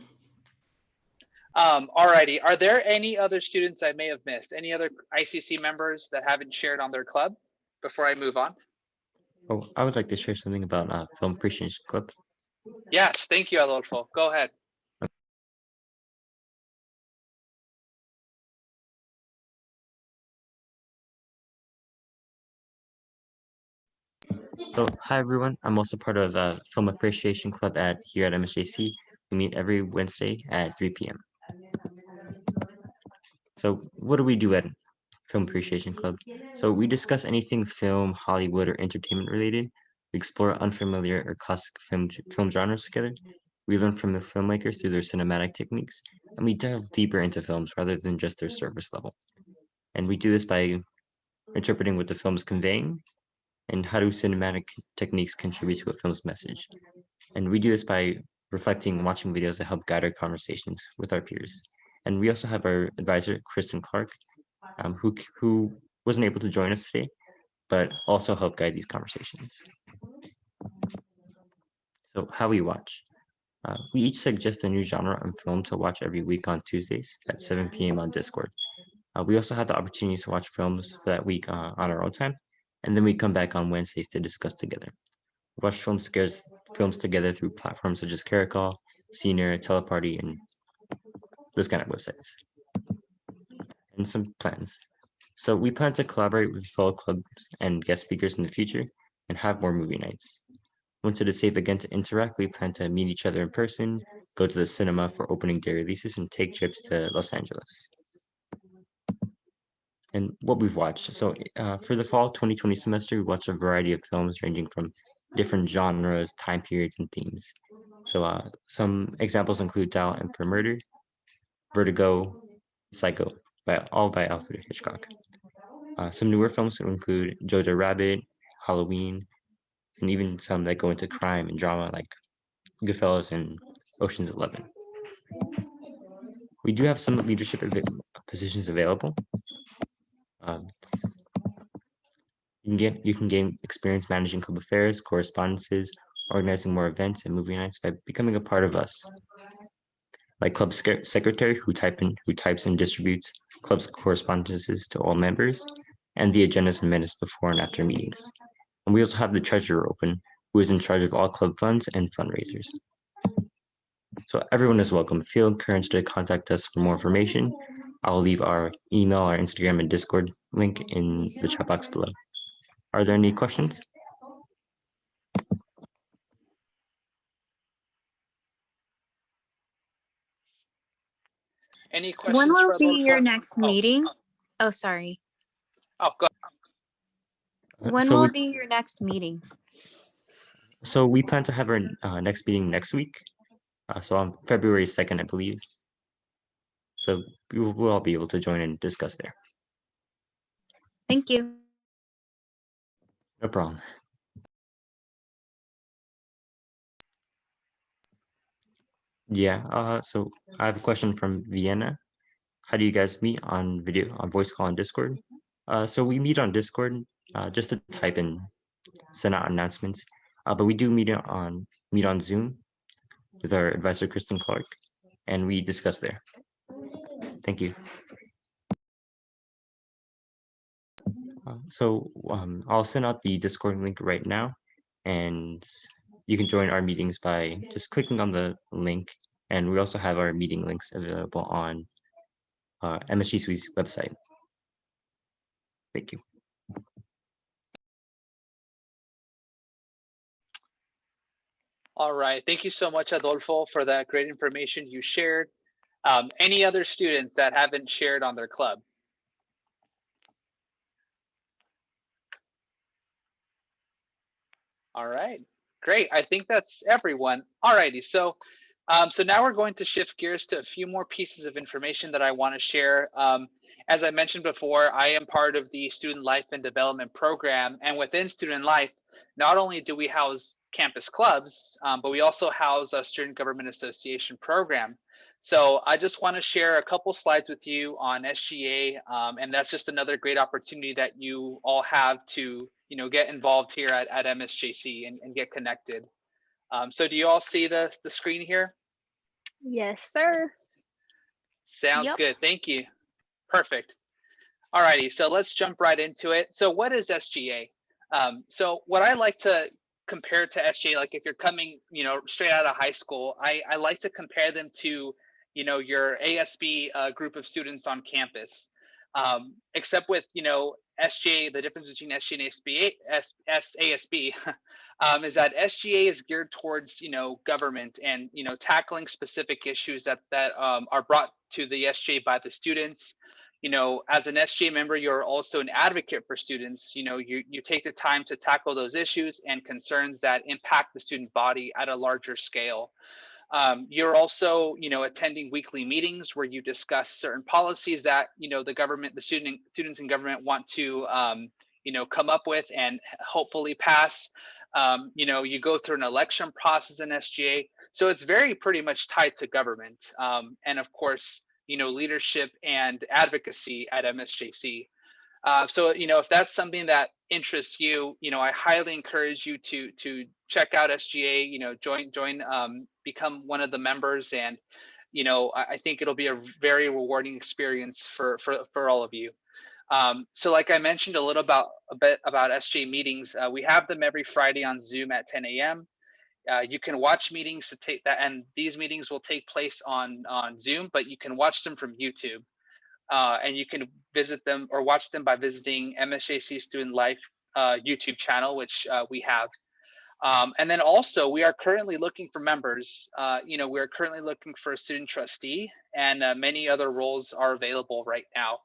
Alrighty, are there any other students I may have missed? Any other ICC members that haven't shared on their club before I move on? Oh, I would like to share something about Film Appreciation Club. Yes, thank you, Adolfo. Go ahead. So, hi everyone. I'm also part of Film Appreciation Club here at MSJC. We meet every Wednesday at 3 p.m. So, what do we do at Film Appreciation Club? So, we discuss anything film, Hollywood, or entertainment related. We explore unfamiliar or classic film genres together. We learn from the filmmakers through their cinematic techniques, and we delve deeper into films rather than just their surface level. And we do this by interpreting what the film is conveying and how do cinematic techniques contribute to a film's message. And we do this by reflecting and watching videos that help guide our conversations with our peers. And we also have our advisor, Kristen Clark, who wasn't able to join us today, but also help guide these conversations. So how we watch. We each suggest a new genre and film to watch every week on Tuesdays at 7 p.m. on Discord. We also have the opportunity to watch films for that week on our own time, and then we come back on Wednesdays to discuss together. We watch films together through platforms such as Caracol, Senior, Teleparty, and those kind of websites. And some plans. So we plan to collaborate with fellow clubs and guest speakers in the future and have more movie nights. Once it is safe again to interact, we plan to meet each other in person, go to the cinema for opening day releases, and take trips to Los Angeles. And what we've watched. So for the fall 2020 semester, we watched a variety of films ranging from different genres, time periods, and themes. So some examples include Dial M for Murder, Vertigo, Psycho, all by Alfred Hitchcock. Some newer films include Jojo Rabbit, Halloween, and even some that go into crime and drama like Goodfellas and Ocean's 11. We do have some leadership positions available. You can gain experience managing club affairs, correspondences, organizing more events, and movie nights by becoming a part of us. Like club secretary who types and distributes club's correspondences to all members, and the agendas and minutes before and after meetings. And we also have the treasurer open, who is in charge of all club funds and fundraisers. So everyone is welcome. Feel encouraged to contact us for more information. I'll leave our email, our Instagram, and Discord link in the chat box below. Are there any questions? Any questions? When will for be your Adolfo? next meeting? Oh, sorry. Oh, go When will be your next meeting? So we plan to have our next meeting next week. So on February 2nd, I believe. So we'll all be able to join and discuss there. Thank you. No problem. Yeah. So I have a question from Vienna. How do you guys meet on video, on voice call and Discord? So we meet on Discord, just to type and send out announcements. But we do meet on Zoom with our advisor Kristen Clark, and we discuss there. Thank you. I'll send out the Discord link right now, and you can join our meetings by just clicking on the link. And we also have our meeting links available on MSGC's website. Thank you. All right. Thank you so much, Adolfo, for that great information you shared. Any other students that haven't shared on their club? All right, great. I think that's everyone. All righty, so now we're going to shift gears to a few more pieces of information that I want to share. As I mentioned before, I am part of the Student Life and Development Program, and within Student Life, not only do we house campus clubs, but we also house a Student Government Association program. So I just want to share a couple slides with you on SGA, and that's just another great opportunity that you all have to get involved here at MSJC and get connected. So do you all see the screen here? Yes, sir. Sounds good. Thank you. Perfect. All righty. So let's jump right into it. So what is SGA? So what I like to compare to SGA, like if you're coming, straight out of high school, I like to compare them to, your ASB group of students on campus. Except with, SGA, the difference between SGA and ASB is that SGA is geared towards, government and, tackling specific issues that are brought to the SGA by the students. As an SGA member, you're also an advocate for students. You take the time to tackle those issues and concerns that impact the student body at a larger scale. You're also, attending weekly meetings where you discuss certain policies that, the government, the students in government want to, come up with and hopefully pass. You go through an election process in SGA. So it's very pretty much tied to government. And of course, leadership and advocacy at MSJC. So, if that's something that interests you, I highly encourage you to check out SGA, join, become one of the members. And, I think it'll be a very rewarding experience for all of you. So like I mentioned a bit about SGA meetings, we have them every Friday on Zoom at 10 a.m. You can watch meetings to take that, and these meetings will take place on Zoom, but you can watch them from YouTube. And you can visit them or watch them by visiting MSJC Student Life YouTube channel, which we have. And then also, we are currently looking for members. We're currently looking for a student trustee, and many other roles are available right now.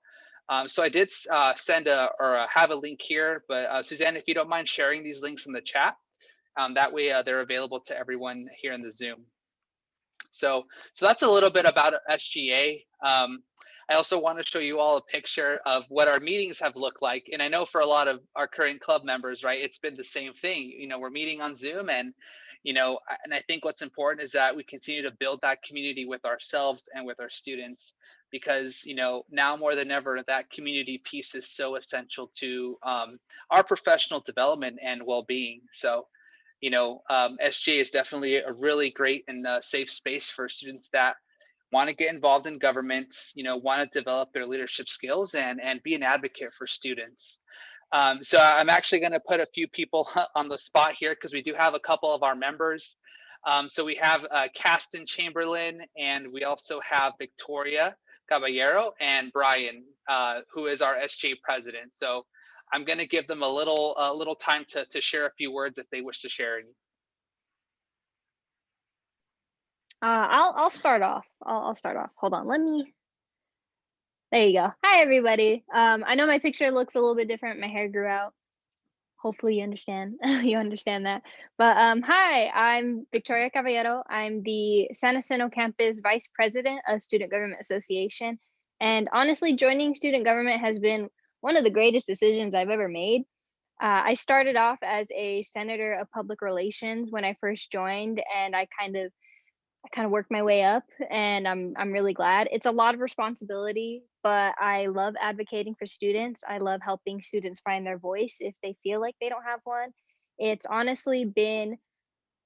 So I did send have a link here, but Suzanne, if you don't mind sharing these links in the chat, that way they're available to everyone here in the Zoom. So that's a little bit about SGA. I also want to show you all a picture of what our meetings have looked like. And I know for a lot of our current club members, right, it's been the same thing. We're meeting on Zoom, and, and I think what's important is that we continue to build that community with ourselves and with our students, because, now more than ever, that community piece is so essential to our professional development and well-being. So, SGA is definitely a really great and safe space for students that want to get involved in government, want to develop their leadership skills and be an advocate for students. So I'm actually going to put a few people on the spot here because we do have a couple of our members. So we have Caston Chamberlain, and we also have Victoria Caballero and Brian, who is our SGA president. So I'm going to give them a little time to share a few words if they wish to share any. I'll start off. I'll start off. Hold on. There you go. Hi, everybody. I know my picture looks a little bit different. My hair grew out. Hopefully you understand. You understand that. But hi, I'm Victoria Caballero. I'm the San Jacinto campus vice president of Student Government Association. And honestly, joining student government has been one of the greatest decisions I've ever made. I started off as a senator of public relations when I first joined, and I kind of kind of worked my way up, and I'm really glad. It's a lot of responsibility, but I love advocating for students. I love helping students find their voice if they feel like they don't have one. It's honestly been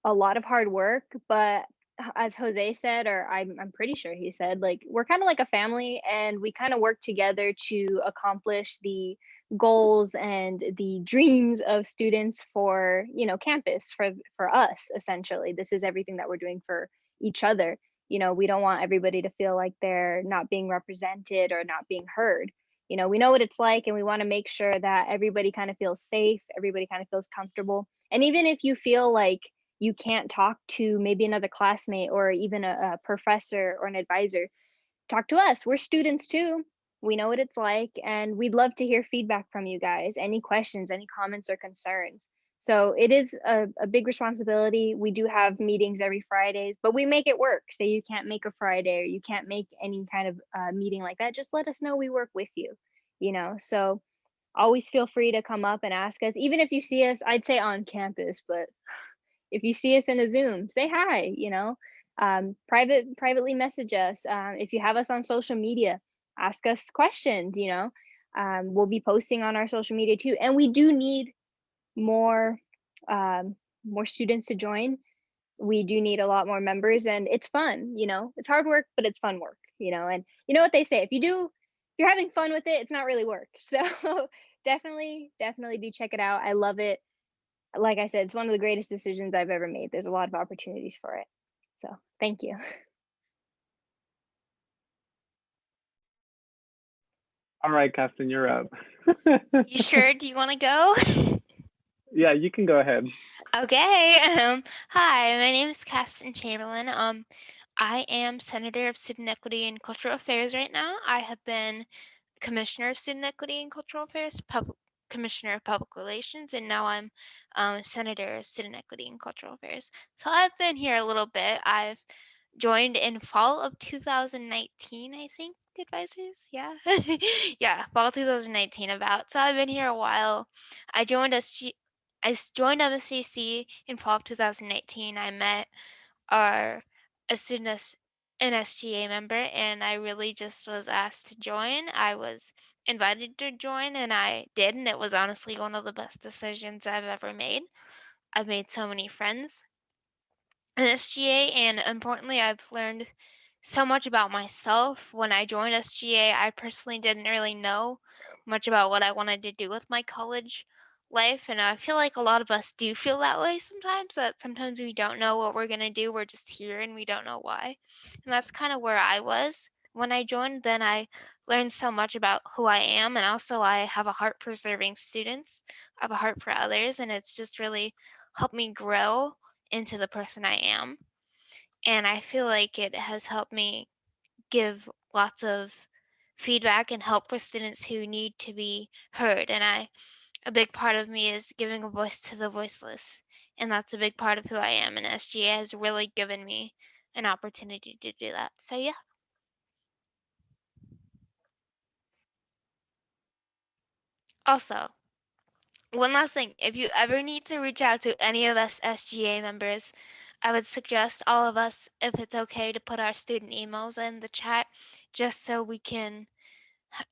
a lot of hard work, but as Jose said, or I'm pretty sure he said, like we're kind of like a family, and we kind of work together to accomplish the goals and the dreams of students for campus for us. Essentially, this is everything that we're doing for each other. We don't want everybody to feel like they're not being represented or not being heard. We know what it's like, and we want to make sure that everybody kind of feels safe, everybody kind of feels comfortable. And even if you feel like you can't talk to maybe another classmate or even a professor or an advisor, talk to us. We're students too. We know what it's like, and we'd love to hear feedback from you guys. Any questions, any comments or concerns. So it is a big responsibility. We do have meetings every Fridays, but we make it work. Say you can't make a Friday or you can't make any kind of meeting like that, just let us know. We work with you, so always feel free to come up and ask us. Even if you see us, I'd say on campus, but if you see us in a Zoom, say hi, privately message us. If you have us on social media, ask us questions, we'll be posting on our social media too. And we do need more, more students to join. We do need a lot more members, and it's fun, it's hard work, but it's fun work, and you know what they say, if you're having fun with it, it's not really work. So definitely do check it out. I love it. Like I said, it's one of the greatest decisions I've ever made. There's a lot of opportunities for it. So thank you. All right, Kasten, you're up. You sure? Do you want to go? Yeah, you can go ahead. Okay. Hi, my name is Kasten Chamberlain. I am Senator of Student Equity and Cultural Affairs right now. I have been Commissioner of Student Equity and Cultural Affairs, Commissioner of Public Relations, and now I'm Senator of Student Equity and Cultural Affairs. So I've been here a little bit. I've joined in fall of 2019, I think, advisors. Yeah. Yeah, fall 2019 about. So I've been here a while. I joined joined MSJC in fall of 2019. I met a student an SGA member, and I really just was asked to join. I was invited to join, and I did, and it was honestly one of the best decisions I've ever made. I've made so many friends in SGA, and importantly, I've learned so much about myself. When I joined SGA, I personally didn't really know much about what I wanted to do with my college life, and I feel like a lot of us do feel that way sometimes, that sometimes we don't know what we're going to do. We're just here and we don't know why. And that's kind of where I was when I joined. Then I learned so much about who I am, and also I have a heart for serving students. I have a heart for others, and it's just really helped me grow into the person I am. And I feel like it has helped me give lots of feedback and help for students who need to be heard. And a big part of me is giving a voice to the voiceless. And that's a big part of who I am. And SGA has really given me an opportunity to do that. So yeah. Also, one last thing, if you ever need to reach out to any of us SGA members, I would suggest all of us, if it's okay, to put our student emails in the chat just so we can,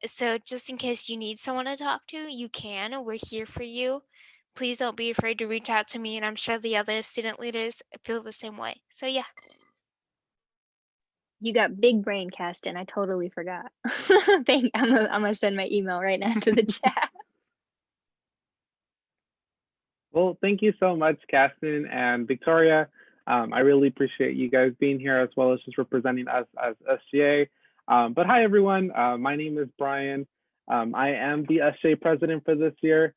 so just in case you need someone to talk to, you can. We're here for you. Please don't be afraid to reach out to me, and I'm sure the other student leaders feel the same way. So yeah. You got big brain, Kasten. I totally forgot. I'm gonna send my email right now to the chat. Well, thank you so much, Kasten and Victoria. I really appreciate you guys being here, as well as just representing us as SGA. But hi, everyone. My name is Brian. I am the SGA president for this year.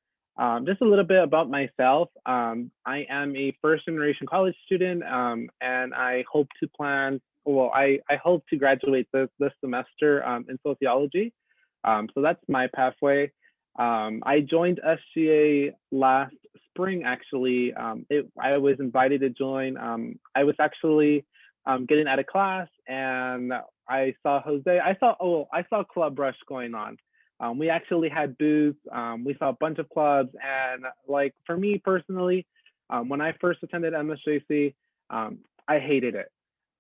Just a little bit about myself. I am a first-generation college student, and I hope to I hope to graduate this semester in sociology. So that's my pathway. I joined SGA last spring, actually. I was invited to join. I was actually getting out of class, and I saw Jose. I saw Club Rush going on. We actually had booths. We saw a bunch of clubs, and like for me personally, when I first attended MSJC, I hated it.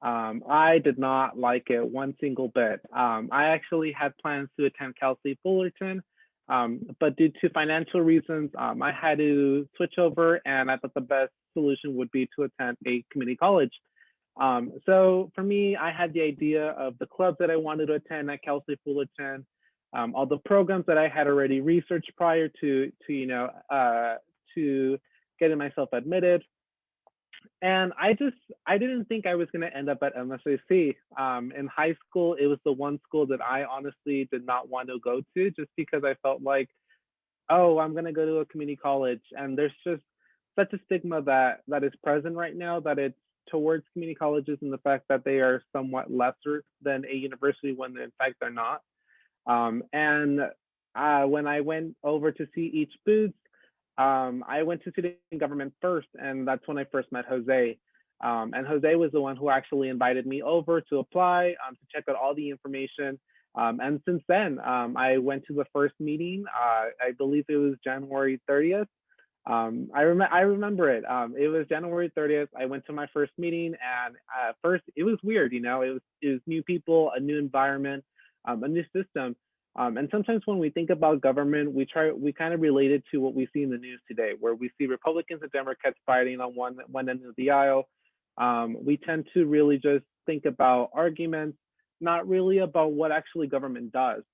I did not like it one single bit. I actually had plans to attend Cal State Fullerton, but due to financial reasons, I had to switch over, and I thought the best solution would be to attend a community college. So for me, I had the idea of the clubs that I wanted to attend at Cal State Fullerton, all the programs that I had already researched prior to to getting myself admitted. And I didn't think I was going to end up at MSAC. In high school, it was the one school that I honestly did not want to go to, just because I felt like, oh, I'm going to go to a community college. And there's just such a stigma that is present right now, that it's towards community colleges, and the fact that they are somewhat lesser than a university when in fact they're not. And when I went over to see each booth, I went to student government first, and that's when I first met Jose. And Jose was the one who actually invited me over to apply, to check out all the information. And since then, I went to the first meeting. I believe it was January 30th. I remember it. It was January 30th. I went to my first meeting, and first it was weird. It was new people, a new environment, a new system. And sometimes when we think about government, we kind of relate it to what we see in the news today, where we see Republicans and Democrats fighting on one end of the aisle. We tend to really just think about arguments, not really about what actually government does.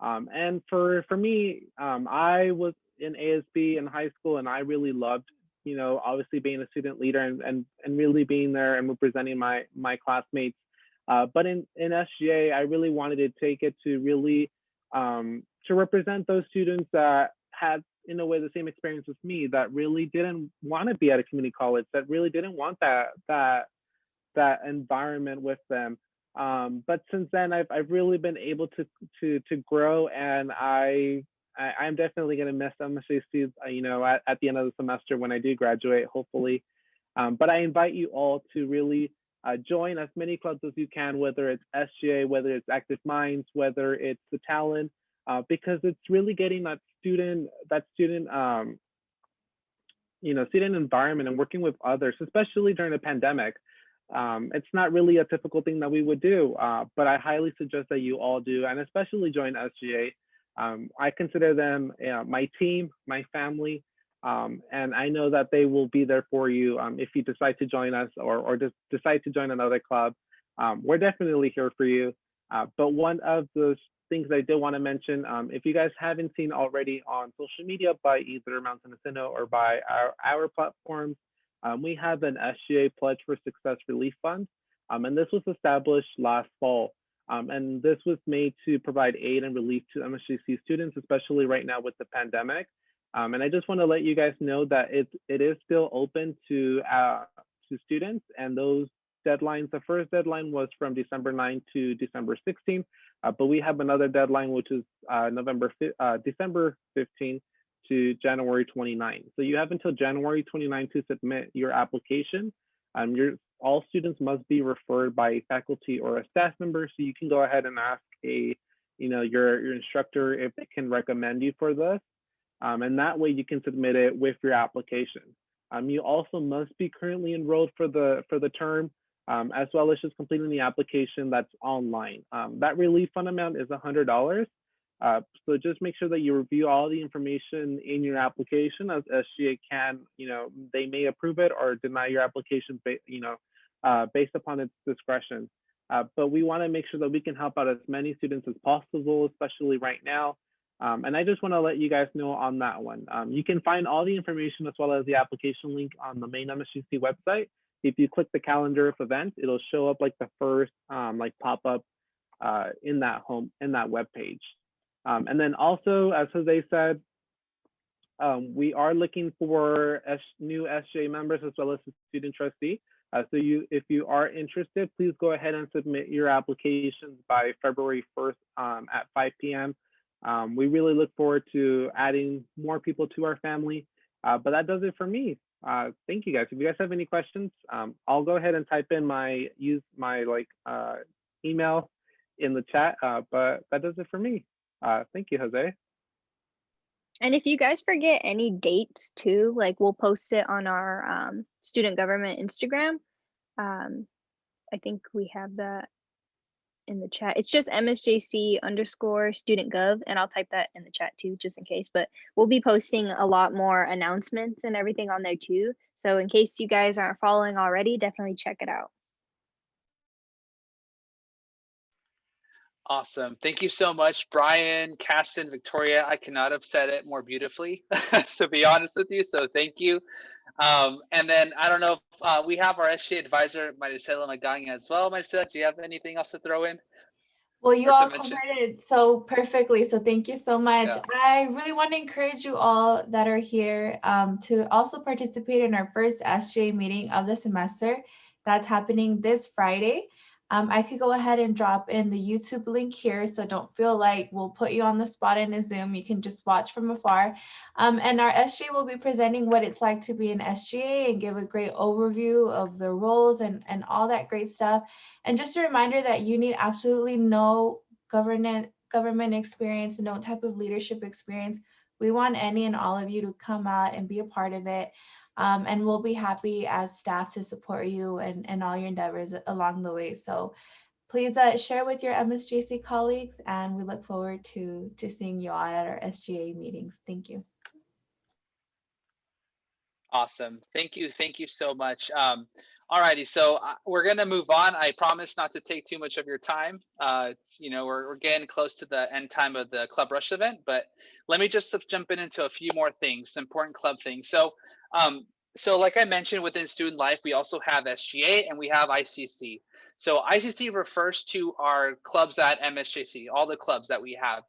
And for me, I was in ASB in high school, and I really loved, obviously being a student leader and really being there and representing my classmates. But in SGA, I really wanted to take it to really to represent those students that had, in a way, the same experience as me, that really didn't want to be at a community college, that really didn't want that environment with them. But since then, I've really been able to grow, and I'm definitely going to miss MSAC, at the end of the semester when I do graduate, hopefully. But I invite you all to really join as many clubs as you can, whether it's SGA, whether it's Active Minds, whether it's the Talon, because it's really getting that student student environment and working with others, especially during the pandemic. It's not really a typical thing that we would do, but I highly suggest that you all do, and especially join SGA. I consider them my team, my family, and I know that they will be there for you if you decide to join us or just decide to join another club. We're definitely here for you. But one of those things I did want to mention, if you guys haven't seen already on social media by either Mount San Jacinto or by our platforms, we have an SGA Pledge for Success Relief Fund. And this was established last fall. And this was made to provide aid and relief to MSJC students, especially right now with the pandemic. And I just want to let you guys know that it is still open to students, and those deadlines, the first deadline was from December 9 to December 16, but we have another deadline, which is December 15 to January 29. So you have until January 29 to submit your application. All students must be referred by a faculty or a staff member, so you can go ahead and ask your instructor if they can recommend you for this. And that way you can submit it with your application. You also must be currently enrolled for the term, as well as just completing the application that's online. That relief fund amount is $100. So just make sure that you review all the information in your application, as SGA can, they may approve it or deny your application, based upon its discretion. But we want to make sure that we can help out as many students as possible, especially right now. And I just want to let you guys know on that one. You can find all the information as well as the application link on the main MSJC website. If you click the calendar of events, it'll show up like the first pop up in that web page. And then also, as Jose said, we are looking for new SGA members as well as a student trustee. So if you are interested, please go ahead and submit your applications by February 1st at 5 p.m. We really look forward to adding more people to our family. But that does it for me. Thank you guys. If you guys have any questions, I'll go ahead and use my email in the chat. But that does it for me. Thank you, Jose. And if you guys forget any dates too, we'll post it on our student government Instagram. I think we have that in the chat. It's just MSJC_student.gov, and I'll type that in the chat too, just in case. But we'll be posting a lot more announcements and everything on there too. So in case you guys aren't following already, definitely check it out. Awesome. Thank you so much, Brian, Caston, Victoria. I cannot have said it more beautifully, to be honest with you. So thank you. And then I don't know if we have our SGA advisor, Maricela Magana, as well. Maricela, do you have anything else to throw in? Well, you Or to all mention? covered it so perfectly, so thank you so much. Yeah. I really want to encourage you all that are here to also participate in our first SGA meeting of the semester. That's happening this Friday. I could go ahead and drop in the YouTube link here, so don't feel like we'll put you on the spot in a Zoom. You can just watch from afar. And our SGA will be presenting what it's like to be an SGA and give a great overview of the roles and all that great stuff. And just a reminder that you need absolutely no government experience, no type of leadership experience. We want any and all of you to come out and be a part of it. And we'll be happy as staff to support you and all your endeavors along the way. So please share with your MSJC colleagues, and we look forward to seeing you all at our SGA meetings. Thank you. Awesome. Thank you. Thank you so much. Alrighty, so we're gonna move on. I promise not to take too much of your time. You know, we're getting close to the end time of the Club Rush event, but let me just jump into a few more things, important club things. So like I mentioned, within student life, we also have SGA and we have ICC. So ICC refers to our clubs at MSJC, all the clubs that we have.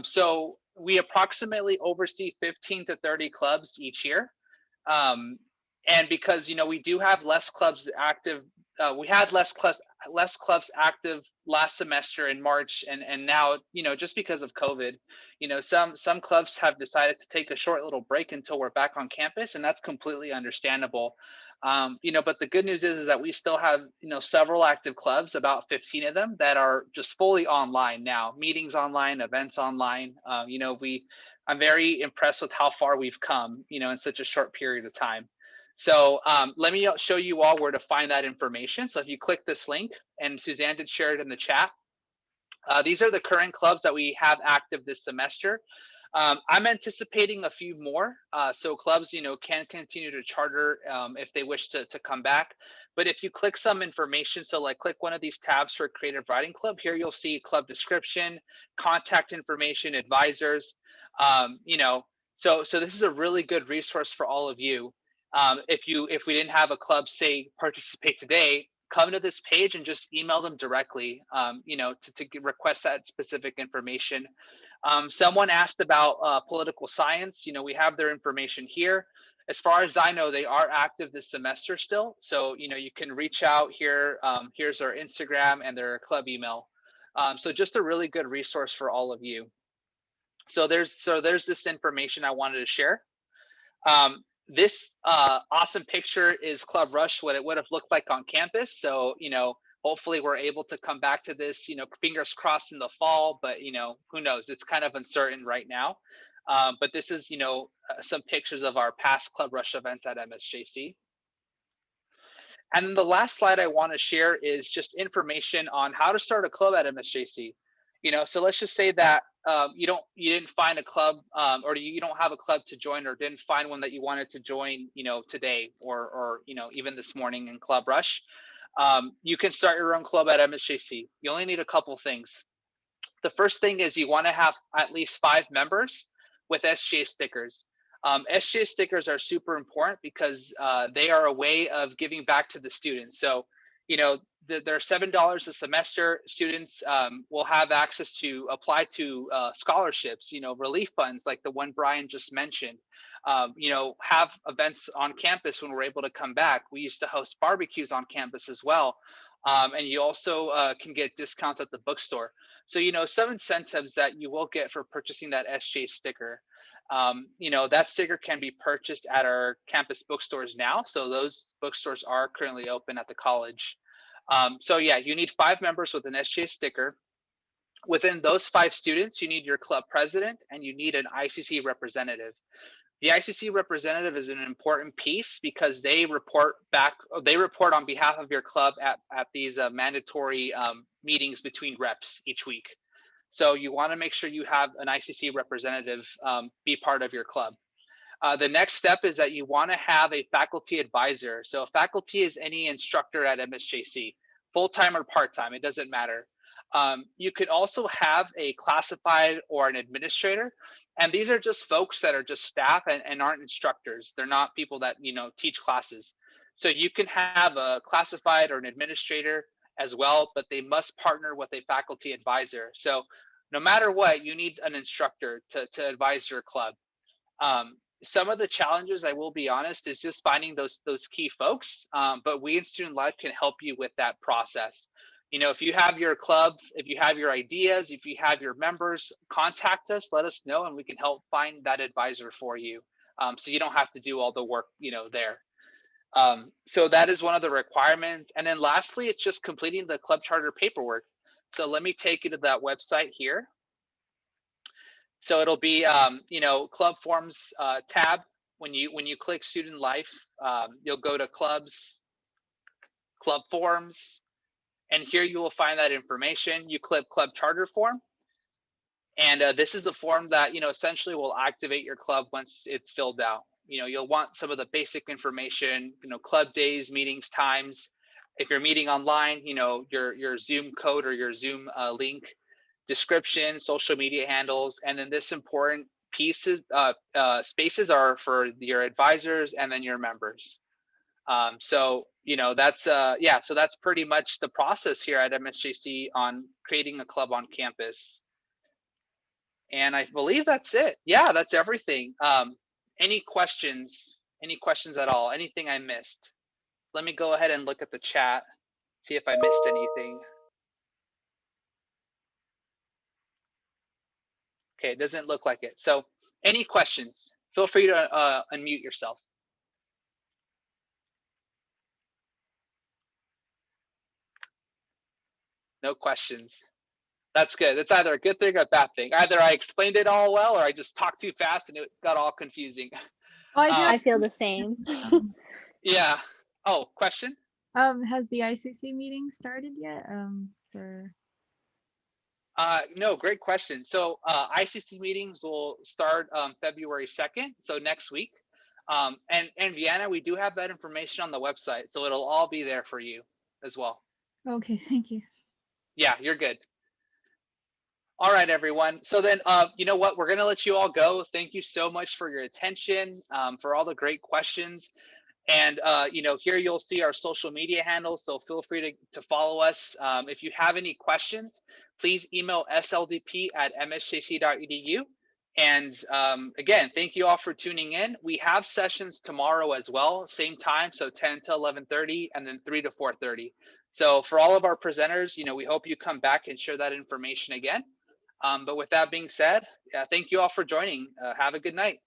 So we approximately oversee 15 to 30 clubs each year. And because, you know, we do have less clubs active, we had less clubs active last semester in March, and now, you know, just because of COVID, you know, some clubs have decided to take a short little break until we're back on campus, and that's completely understandable. You know, but the good news is that we still have, you know, several active clubs, about 15 of them, that are just fully online now, meetings online, events online. You know, I'm very impressed with how far we've come, you know, in such a short period of time. So let me show you all where to find that information. So if you click this link, and Suzanne did share it in the chat, these are the current clubs that we have active this semester. I'm anticipating a few more. So clubs, you know, can continue to charter if they wish to come back. But if you click some information, so like click one of these tabs for Creative Writing Club, here you'll see club description, contact information, advisors. You know, so this is a really good resource for all of you. If we didn't have a club say participate today, come to this page and just email them directly, you know, to request that specific information. Someone asked about political science. You know, we have their information here. As far as I know, they are active this semester still. So, you know, you can reach out here. Here's our Instagram and their club email. So just a really good resource for all of you. So there's this information I wanted to share. This awesome picture is Club Rush, what it would have looked like on campus. So, you know, hopefully we're able to come back to this, you know, fingers crossed in the fall, but, you know, who knows? It's kind of uncertain right now. But this is, you know, some pictures of our past Club Rush events at MSJC. And then the last slide I want to share is just information on how to start a club at MSJC. You know, so let's just say that you didn't find a club, or you don't have a club to join, or didn't find one that you wanted to join, you know, today, or you know, even this morning in Club Rush. You can start your own club at MSJC. You only need a couple things. The first thing is you want to have at least 5 members with SGA stickers. SGA stickers are super important because they are a way of giving back to the students. So, you know, they're $7 a semester. Students will have access to apply to scholarships, you know, relief funds like the one Brian just mentioned. You know, have events on campus when we're able to come back. We used to host barbecues on campus as well. And you also can get discounts at the bookstore. So, you know, some incentives that you will get for purchasing that SGA sticker. You know, that sticker can be purchased at our campus bookstores now. So those bookstores are currently open at the college. So yeah, you need 5 members with an SGA sticker. Within those 5 students, you need your club president and you need an ICC representative. The ICC representative is an important piece because they report on behalf of your club at these mandatory meetings between reps each week. So you want to make sure you have an ICC representative be part of your club. The next step is that you want to have a faculty advisor. So faculty is any instructor at MSJC, full-time or part-time, it doesn't matter. You could also have a classified or an administrator. And these are just folks that are just staff and aren't instructors. They're not people that, you know, teach classes. So you can have a classified or an administrator as well, but they must partner with a faculty advisor. So no matter what, you need an instructor to advise your club. Some of the challenges, I will be honest, is just finding those key folks. But we in Student Life can help you with that process. You know, if you have your club, if you have your ideas, if you have your members, contact us, let us know, and we can help find that advisor for you. So you don't have to do all the work, you know, there. So that is one of the requirements. And then lastly, it's just completing the club charter paperwork. So let me take you to that website here. So it'll be, you know, club forms tab. When you click Student Life, you'll go to clubs, club forms. And here you will find that information. You click club charter form. And this is the form that, you know, essentially will activate your club once it's filled out. You know, you'll want some of the basic information, you know, club days, meetings, times. If you're meeting online, you know, your Zoom code or your Zoom link, description, social media handles. And then this important pieces, spaces are for your advisors and then your members. So, you know, that's yeah, so that's pretty much the process here at MSJC on creating a club on campus. And I believe that's it. Yeah, that's everything. Any questions at all? Anything I missed? Let me go ahead and look at the chat, see if I missed anything. Okay, it doesn't look like it. So any questions? Feel free to unmute yourself. No questions. That's good. It's either a good thing or a bad thing. Either I explained it all well or I just talked too fast and it got all confusing. Oh, I feel the same. Yeah. Oh, question? Has the ICC meeting started yet? No, great question. So ICC meetings will start February 2nd, so next week. And Vienna, we do have that information on the website, so it'll all be there for you as well. Okay, thank you. Yeah, you're good. All right, everyone. So then, you know what? We're going to let you all go. Thank you so much for your attention, for all the great questions. And, you know, here you'll see our social media handles, so feel free to follow us. If you have any questions, please email sldp@msjc.edu. And again, thank you all for tuning in. We have sessions tomorrow as well, same time, so 10 to 11:30 and then 3 to 4:30. So for all of our presenters, you know, we hope you come back and share that information again. But with that being said, thank you all for joining. Have a good night.